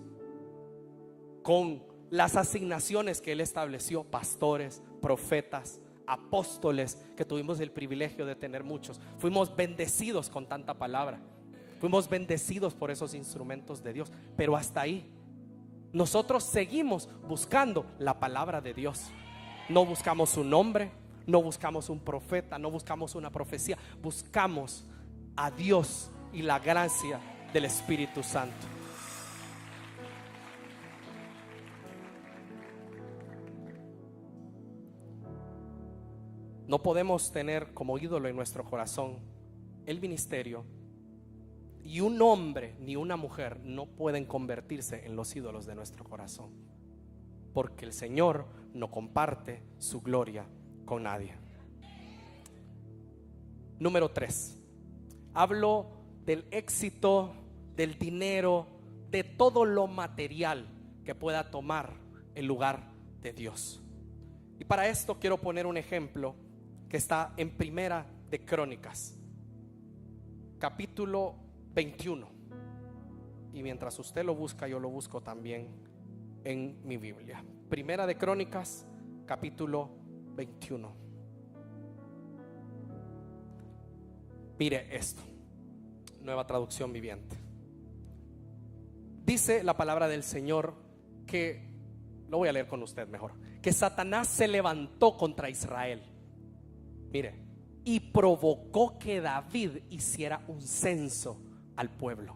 con las asignaciones que Él estableció: pastores, profetas, apóstoles, que tuvimos el privilegio de tener muchos. Fuimos bendecidos con tanta palabra, fuimos bendecidos por esos instrumentos de Dios, pero hasta ahí. Nosotros seguimos buscando la palabra de Dios. No buscamos un nombre, no buscamos un profeta, no buscamos una profecía. Buscamos a Dios y la gracia del Espíritu Santo. No podemos tener como ídolo en nuestro corazón el ministerio, y un hombre ni una mujer no pueden convertirse en los ídolos de nuestro corazón, porque el Señor no comparte su gloria con nadie. Número 3, hablo del éxito, del dinero, de todo lo material que pueda tomar el lugar de Dios. Y para esto quiero poner un ejemplo que está en Primera de Crónicas, capítulo 21. Y mientras usted lo busca, yo lo busco también en mi Biblia. Primera de Crónicas, capítulo 21. Mire esto, Nueva Traducción Viviente. Dice la palabra del Señor que, lo voy a leer con usted mejor, que Satanás se levantó contra Israel. Mire, y provocó que David hiciera un censo al pueblo.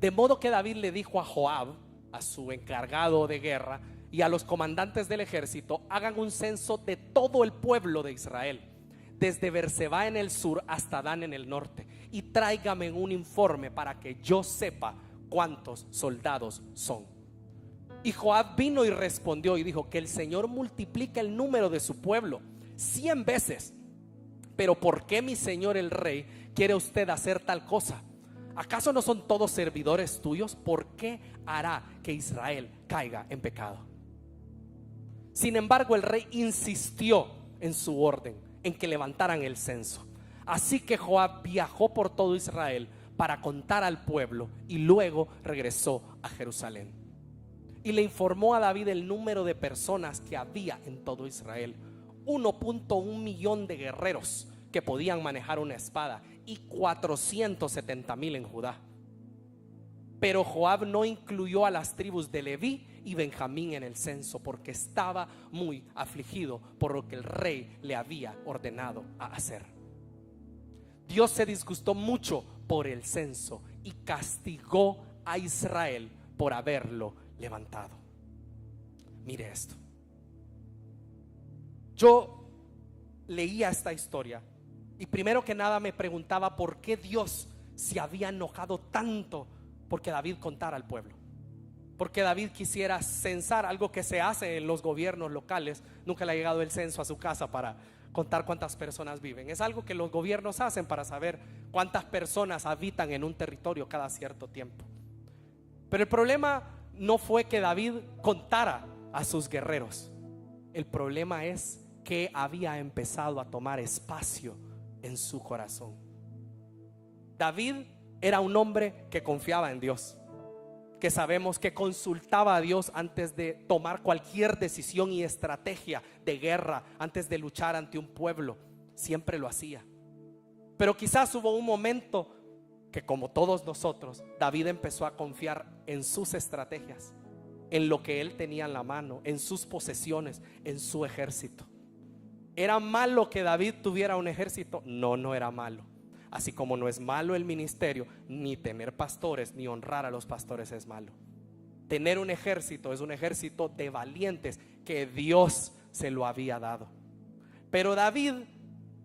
De modo que David le dijo a Joab, a su encargado de guerra, y a los comandantes del ejército: hagan un censo de todo el pueblo de Israel, desde Berseba en el sur hasta Dan en el norte, y tráigame un informe para que yo sepa cuántos soldados son. Y Joab vino y respondió y dijo: que el Señor multiplique el número de su pueblo 100 veces. Pero ¿por qué, mi señor el rey, quiere usted hacer tal cosa? ¿Acaso no son todos servidores tuyos? ¿Por qué hará que Israel caiga en pecado? Sin embargo, el rey insistió en su orden, en que levantaran el censo. Así que Joab viajó por todo Israel para contar al pueblo, y luego regresó a Jerusalén. Y le informó a David el número de personas que había en todo Israel: 1.1 millón de guerreros que podían manejar una espada, y 470,000 en Judá. Pero Joab no incluyó a las tribus de Leví y Benjamín en el censo, porque estaba muy afligido por lo que el rey le había ordenado a hacer. Dios se disgustó mucho por el censo y castigó a Israel por haberlo levantado. Mire esto. Yo leía esta historia y primero que nada me preguntaba por qué Dios se había enojado tanto porque David contara al pueblo, porque David quisiera censar, algo que se hace en los gobiernos locales. Nunca le ha llegado el censo a su casa para contar cuántas personas viven. Es algo que los gobiernos hacen para saber cuántas personas habitan en un territorio cada cierto tiempo. Pero el problema no fue que David contara a sus guerreros. El problema es que había empezado a tomar espacio en su corazón. David era un hombre que confiaba en Dios, que sabemos que consultaba a Dios antes de tomar cualquier decisión y estrategia de guerra, antes de luchar ante un pueblo. Siempre lo hacía. Pero quizás hubo un momento que, como todos nosotros, David empezó a confiar en sus estrategias, en lo que él tenía en la mano, en sus posesiones, en su ejército. ¿Era malo que David tuviera un ejército? No, no era malo. Así como no es malo el ministerio, ni tener pastores, ni honrar a los pastores es malo. Tener un ejército es un ejército de valientes que Dios se lo había dado. Pero David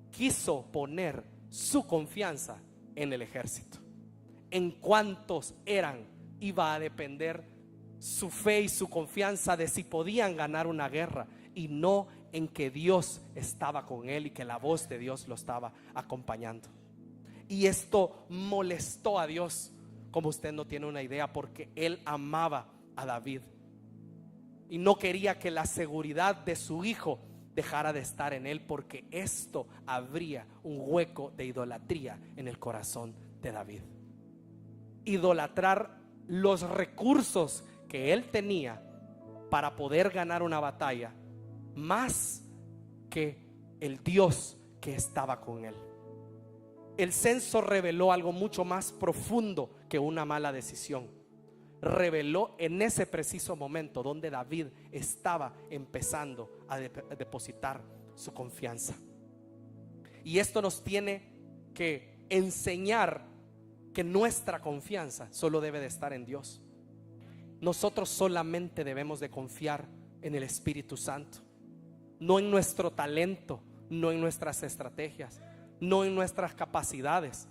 quiso poner su confianza en el ejército. En cuántos eran, iba a depender su fe y su confianza de si podían ganar una guerra, y no en que Dios estaba con él y que la voz de Dios lo estaba acompañando. Y esto molestó a Dios, como usted no tiene una idea, porque él amaba a David y no quería que la seguridad de su hijo dejara de estar en él, porque esto abría un hueco de idolatría en el corazón de David. Idolatrar los recursos que él tenía para poder ganar una batalla, más que el Dios que estaba con él. El censo reveló algo mucho más profundo que una mala decisión. Reveló en ese preciso momento donde David estaba empezando a depositar su confianza. Y esto nos tiene que enseñar que nuestra confianza solo debe de estar en Dios. Nosotros solamente debemos de confiar en el Espíritu Santo, no en nuestro talento, no en nuestras estrategias, no en nuestras capacidades.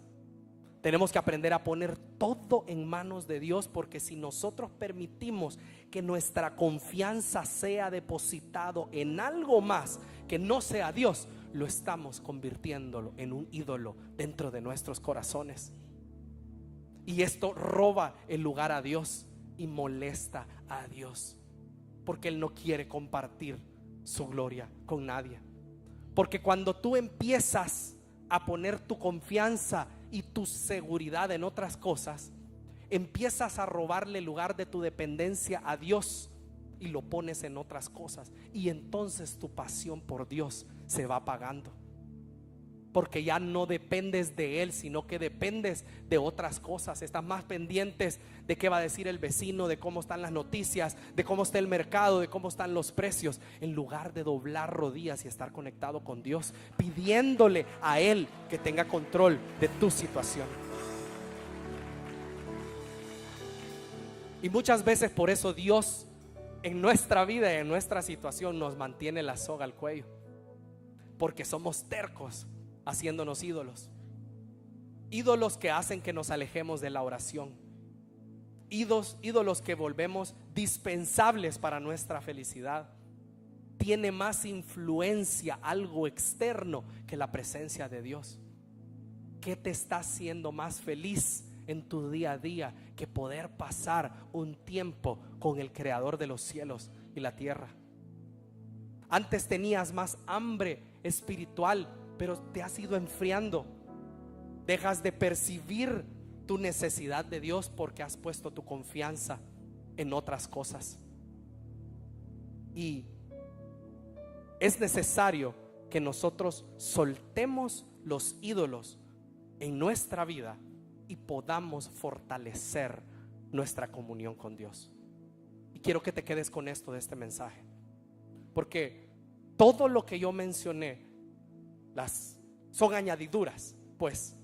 Tenemos que aprender a poner todo en manos de Dios, porque si nosotros permitimos que nuestra confianza sea depositado en algo más que no sea Dios, lo estamos convirtiéndolo en un ídolo dentro de nuestros corazones. Y esto roba el lugar a Dios y molesta a Dios, porque Él no quiere compartir su gloria con nadie. Porque cuando tú empiezas a poner tu confianza y tu seguridad en otras cosas, empiezas a robarle lugar de tu dependencia a Dios y lo pones en otras cosas, y entonces tu pasión por Dios se va apagando, porque ya no dependes de Él, sino que dependes de otras cosas. Estás más pendientes de qué va a decir el vecino, de cómo están las noticias, de cómo está el mercado, de cómo están los precios, en lugar de doblar rodillas y estar conectado con Dios, pidiéndole a Él que tenga control de tu situación. Y muchas veces por eso Dios en nuestra vida y en nuestra situación nos mantiene la soga al cuello, porque somos tercos, haciéndonos ídolos. Ídolos que hacen que nos alejemos de la oración. Ídolos que volvemos dispensables para nuestra felicidad. Tiene más influencia algo externo que la presencia de Dios. ¿Qué te está haciendo más feliz en tu día a día que poder pasar un tiempo con el Creador de los cielos y la tierra? Antes tenías más hambre espiritual, pero te has ido enfriando. Dejas de percibir tu necesidad de Dios porque has puesto tu confianza en otras cosas. Y es necesario que nosotros soltemos los ídolos en nuestra vida y podamos fortalecer nuestra comunión con Dios. Y quiero que te quedes con esto de este mensaje, porque todo lo que yo mencioné son añadiduras. Pues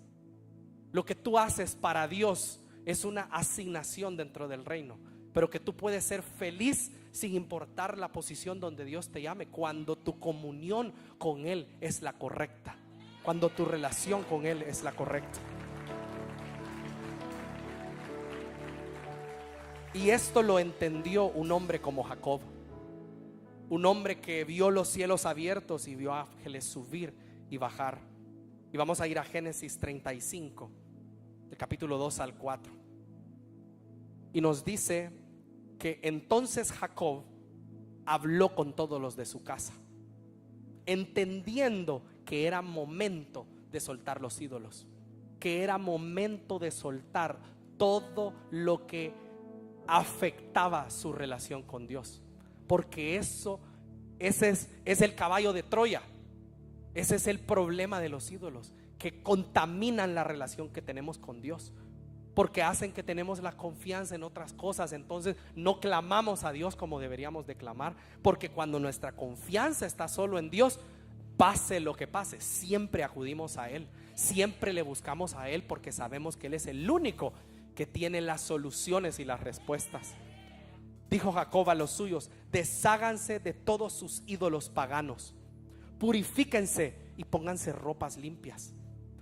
lo que tú haces para Dios es una asignación dentro del reino, pero que tú puedes ser feliz sin importar la posición donde Dios te llame, cuando tu comunión con Él es la correcta, cuando tu relación con Él es la correcta. Y esto lo entendió un hombre como Jacob, un hombre que vio los cielos abiertos y vio ángeles subir y bajar. Y vamos a ir a Génesis 35, del capítulo 2 al 4. Y nos dice que entonces Jacob habló con todos los de su casa, entendiendo que era momento de soltar los ídolos, que era momento de soltar todo lo que afectaba su relación con Dios, porque ese es el caballo de Troya. Ese es el problema de los ídolos, que contaminan la relación que tenemos con Dios, porque hacen que tenemos la confianza en otras cosas. Entonces no clamamos a Dios como deberíamos de clamar, porque cuando nuestra confianza está solo en Dios, pase lo que pase, siempre acudimos a Él, siempre le buscamos a Él, porque sabemos que Él es el único que tiene las soluciones y las respuestas. Dijo Jacob a los suyos: desháganse de todos sus ídolos paganos, purifíquense y pónganse ropas limpias.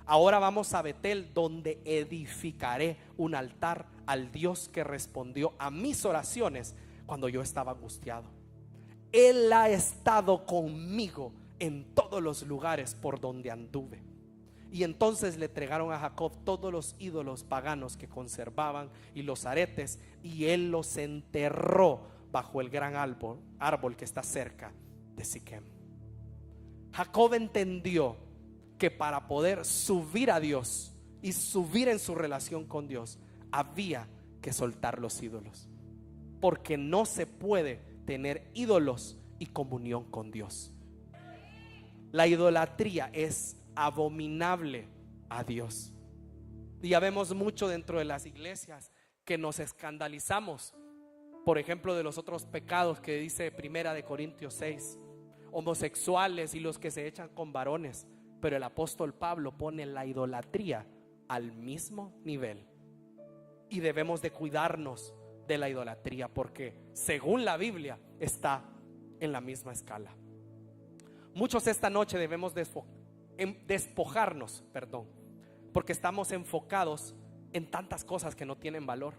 Ahora vamos a Betel, donde edificaré un altar al Dios que respondió a mis oraciones cuando yo estaba angustiado. Él ha estado conmigo en todos los lugares por donde anduve. Y entonces le entregaron a Jacob todos los ídolos paganos que conservaban y los aretes, y él los enterró bajo el gran árbol que está cerca de Siquem. Jacob entendió que para poder subir a Dios y subir en su relación con Dios, había que soltar los ídolos, porque no se puede tener ídolos y comunión con Dios. La idolatría es abominable a Dios. Y ya vemos mucho dentro de las iglesias que nos escandalizamos, por ejemplo, de los otros pecados que dice Primera de Corintios 6, homosexuales y los que se echan con varones. Pero el apóstol Pablo pone la idolatría al mismo nivel, y debemos de cuidarnos de la idolatría, porque según la Biblia está en la misma escala. Muchos esta noche debemos despojarnos, porque estamos enfocados en tantas cosas que no tienen valor,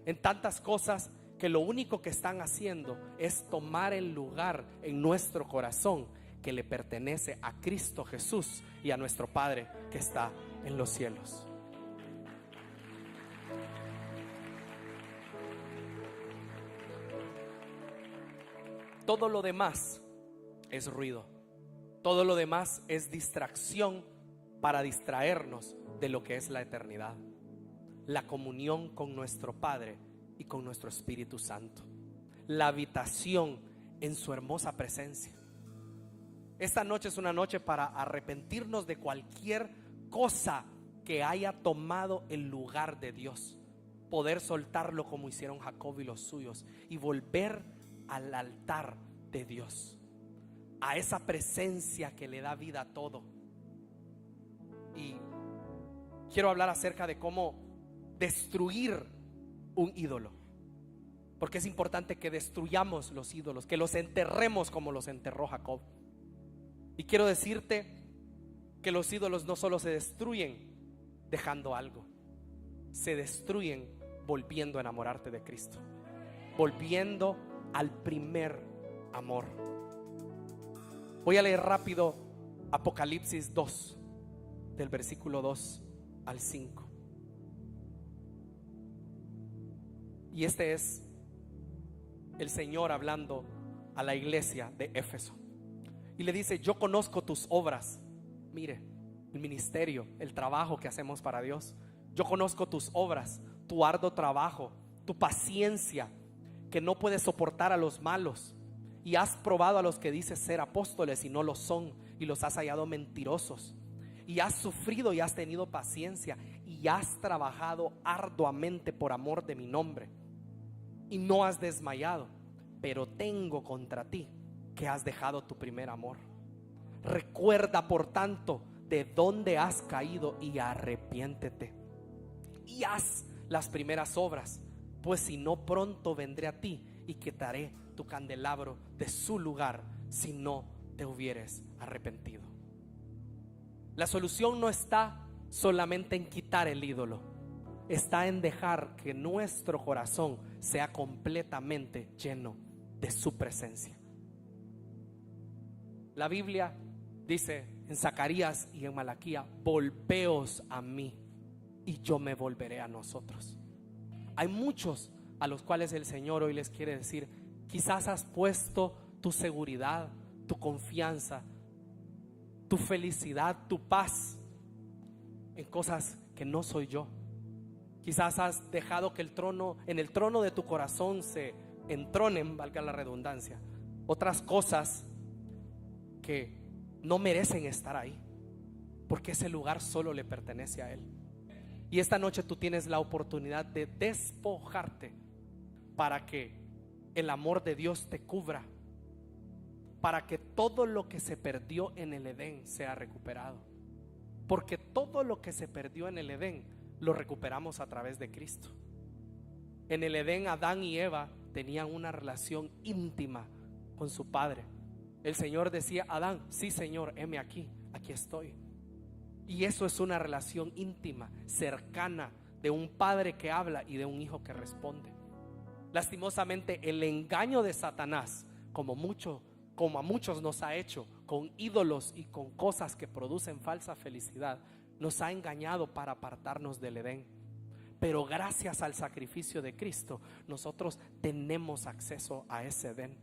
en tantas cosas que lo único que están haciendo es tomar el lugar en nuestro corazón que le pertenece a Cristo Jesús y a nuestro Padre que está en los cielos. Todo lo demás es ruido. Todo lo demás es distracción para distraernos de lo que es la eternidad, la comunión con nuestro Padre y con nuestro Espíritu Santo, la habitación en su hermosa presencia. Esta noche es una noche para arrepentirnos de cualquier cosa que haya tomado el lugar de Dios, poder soltarlo como hicieron Jacob y los suyos, y volver al altar de Dios, a esa presencia que le da vida a todo. Y quiero hablar acerca de cómo destruir un ídolo, porque es importante que destruyamos los ídolos, que los enterremos como los enterró Jacob. Y quiero decirte que los ídolos no solo se destruyen dejando algo, se destruyen volviendo a enamorarte de Cristo, volviendo al primer amor. Voy a leer rápido Apocalipsis 2, del versículo 2 al 5. Y este es el Señor hablando a la iglesia de Éfeso. Y le dice: yo conozco tus obras. Mire, el ministerio, el trabajo que hacemos para Dios. Yo conozco tus obras, tu arduo trabajo, tu paciencia, que no puedes soportar a los malos, y has probado a los que dices ser apóstoles y no lo son, y los has hallado mentirosos. Y has sufrido y has tenido paciencia, y has trabajado arduamente por amor de mi nombre, y no has desmayado. Pero tengo contra ti que has dejado tu primer amor. Recuerda por tanto de dónde has caído y arrepiéntete, y haz las primeras obras, pues si no, pronto vendré a ti y quitaré tu candelabro de su lugar si no te hubieres arrepentido. La solución no está solamente en quitar el ídolo, está en dejar que nuestro corazón sea completamente lleno de su presencia. La Biblia dice en Zacarías y en Malaquía: volveos a mí y yo me volveré a nosotros. Hay muchos a los cuales el Señor hoy les quiere decir: quizás has puesto tu seguridad, tu confianza, tu felicidad, tu paz en cosas que no soy yo. Quizás has dejado que en el trono de tu corazón se entronen, valga la redundancia, otras cosas que no merecen estar ahí, porque ese lugar solo le pertenece a Él. Y esta noche tú tienes la oportunidad de despojarte para que el amor de Dios te cubra, para que todo lo que se perdió en el Edén sea recuperado. Porque todo lo que se perdió en el Edén lo recuperamos a través de Cristo. En el Edén, Adán y Eva tenían una relación íntima con su padre. El Señor decía: Adán, sí Señor, heme aquí, aquí estoy. Y eso es una relación íntima, cercana, de un padre que habla y de un hijo que responde. Lastimosamente, el engaño de Satanás, como a muchos nos ha hecho con ídolos y con cosas que producen falsa felicidad, nos ha engañado para apartarnos del Edén. Pero gracias al sacrificio de Cristo, nosotros tenemos acceso a ese Edén.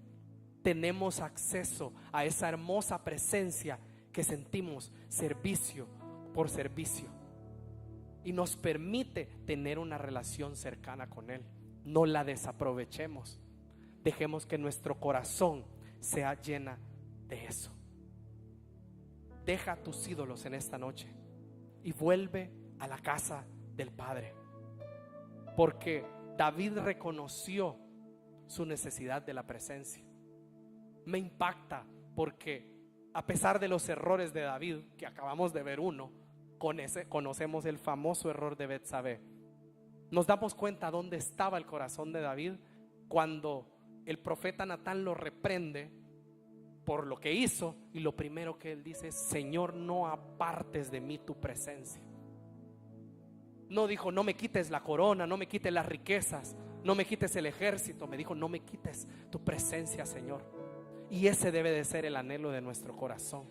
Tenemos acceso a esa hermosa presencia que sentimos servicio por servicio, y nos permite tener una relación cercana con Él. No la desaprovechemos. Dejemos que nuestro corazón sea llena de eso. Deja tus ídolos en esta noche y vuelve a la casa del Padre, porque David reconoció su necesidad de la presencia. Me impacta porque a pesar de los errores de David, que acabamos de ver uno, conocemos el famoso error de Betsabé. Nos damos cuenta dónde estaba el corazón de David cuando el profeta Natán lo reprende por lo que hizo, y lo primero que él dice es: Señor, no apartes de mí tu presencia. No dijo: no me quites la corona, no me quites las riquezas, no me quites el ejército. Me dijo: no me quites tu presencia, Señor. Y ese debe de ser el anhelo de nuestro corazón,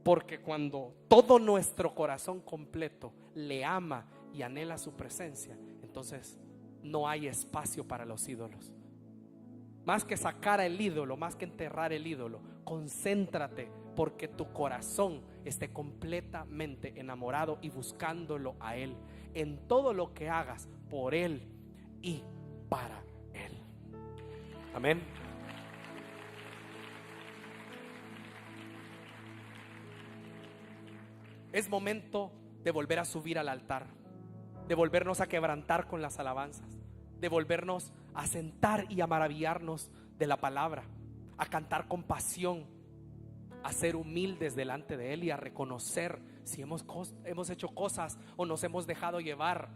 porque cuando todo nuestro corazón completo le ama y anhela su presencia, entonces no hay espacio para los ídolos. Más que sacar el ídolo, más que enterrar el ídolo, concéntrate porque tu corazón esté completamente enamorado y buscándolo a Él en todo lo que hagas, por Él y para Él. Amén. Es momento de volver a subir al altar, de volvernos a quebrantar con las alabanzas, de volvernos a sentar y a maravillarnos de la palabra, a cantar con pasión, a ser humildes delante de Él y a reconocer si hemos hecho cosas o nos hemos dejado llevar.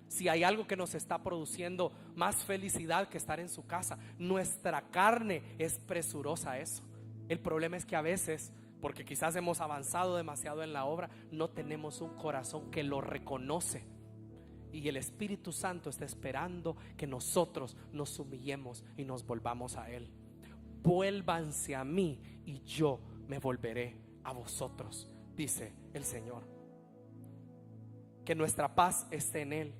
Si hay algo que nos está produciendo más felicidad que estar en su casa, nuestra carne es presurosa a eso. El problema es que a veces, porque quizás hemos avanzado demasiado en la obra, no tenemos un corazón que lo reconoce. Y el Espíritu Santo está esperando que nosotros nos humillemos y nos volvamos a Él. Vuélvanse a mí y yo me volveré a vosotros, dice el Señor. Que nuestra paz esté en Él,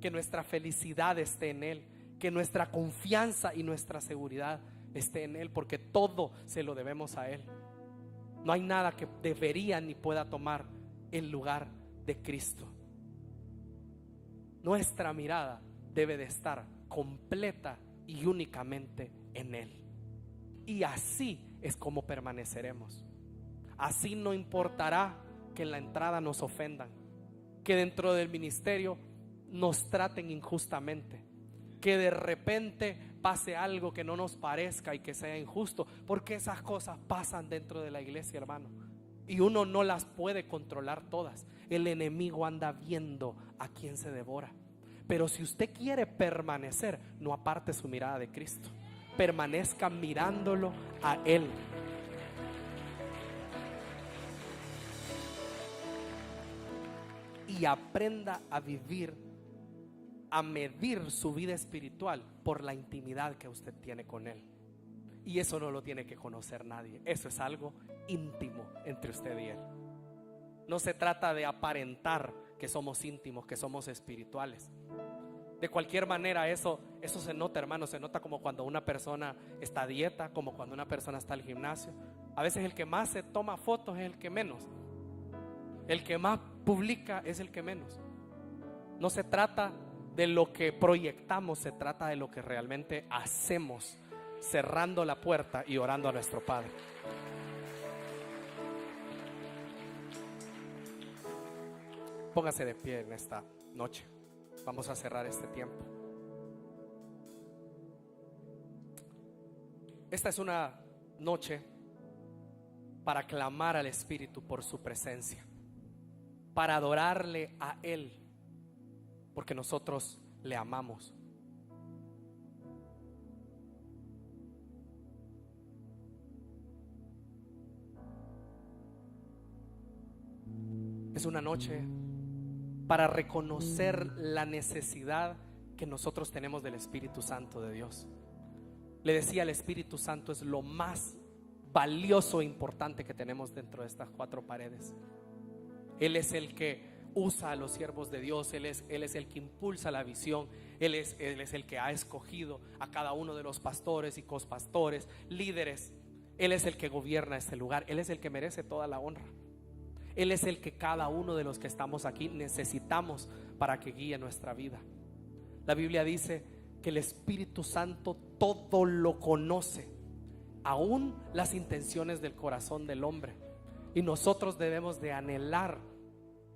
que nuestra felicidad esté en Él, que nuestra confianza y nuestra seguridad esté en Él, porque todo se lo debemos a Él. No hay nada que debería ni pueda tomar el lugar de Cristo. Nuestra mirada debe de estar completa y únicamente en Él. Y así es como permaneceremos. Así no importará que en la entrada nos ofendan, que dentro del ministerio nos traten injustamente, que de repente pase algo que no nos parezca y que sea injusto, porque esas cosas pasan dentro de la iglesia, hermano, y uno no las puede controlar todas. El enemigo anda viendo a quién se devora. Pero si usted quiere permanecer, no aparte su mirada de Cristo, permanezca mirándolo a Él. Y aprenda a vivir, a medir su vida espiritual por la intimidad que usted tiene con Él. Y eso no lo tiene que conocer nadie. Eso es algo íntimo entre usted y Él. No se trata de aparentar que somos íntimos, que somos espirituales. De cualquier manera eso se nota, hermano. Se nota como cuando una persona está a dieta, como cuando una persona está al gimnasio. A veces el que más se toma fotos es el que menos. El que más publica es el que menos. No se trata de lo que proyectamos, se trata de lo que realmente hacemos, cerrando la puerta y orando a nuestro Padre. Póngase de pie en esta noche. Vamos a cerrar este tiempo. Esta es una noche para clamar al Espíritu por su presencia, para adorarle a Él, porque nosotros le amamos. Es una noche para reconocer la necesidad que nosotros tenemos del Espíritu Santo de Dios. Le decía, el Espíritu Santo es lo más valioso e importante que tenemos dentro de estas cuatro paredes. Él es el que usa a los siervos de Dios. Él es el que impulsa la visión. Él es el que ha escogido a cada uno de los pastores y cospastores, líderes. Él es el que gobierna este lugar. Él es el que merece toda la honra. Él es el que cada uno de los que estamos aquí necesitamos para que guíe nuestra vida. La Biblia dice que el Espíritu Santo todo lo conoce, aún las intenciones del corazón del hombre. Y nosotros debemos de anhelar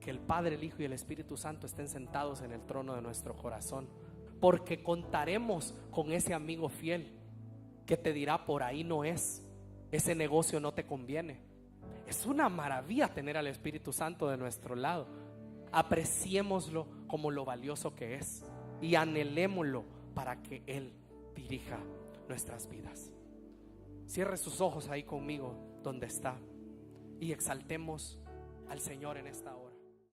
que el Padre, el Hijo y el Espíritu Santo estén sentados en el trono de nuestro corazón, porque contaremos con ese amigo fiel que te dirá: por ahí no es, ese negocio no te conviene. Es una maravilla tener al Espíritu Santo de nuestro lado. Apreciémoslo como lo valioso que es y anhelémoslo para que Él dirija nuestras vidas. Cierre sus ojos ahí conmigo donde está y exaltemos al Señor en esta hora.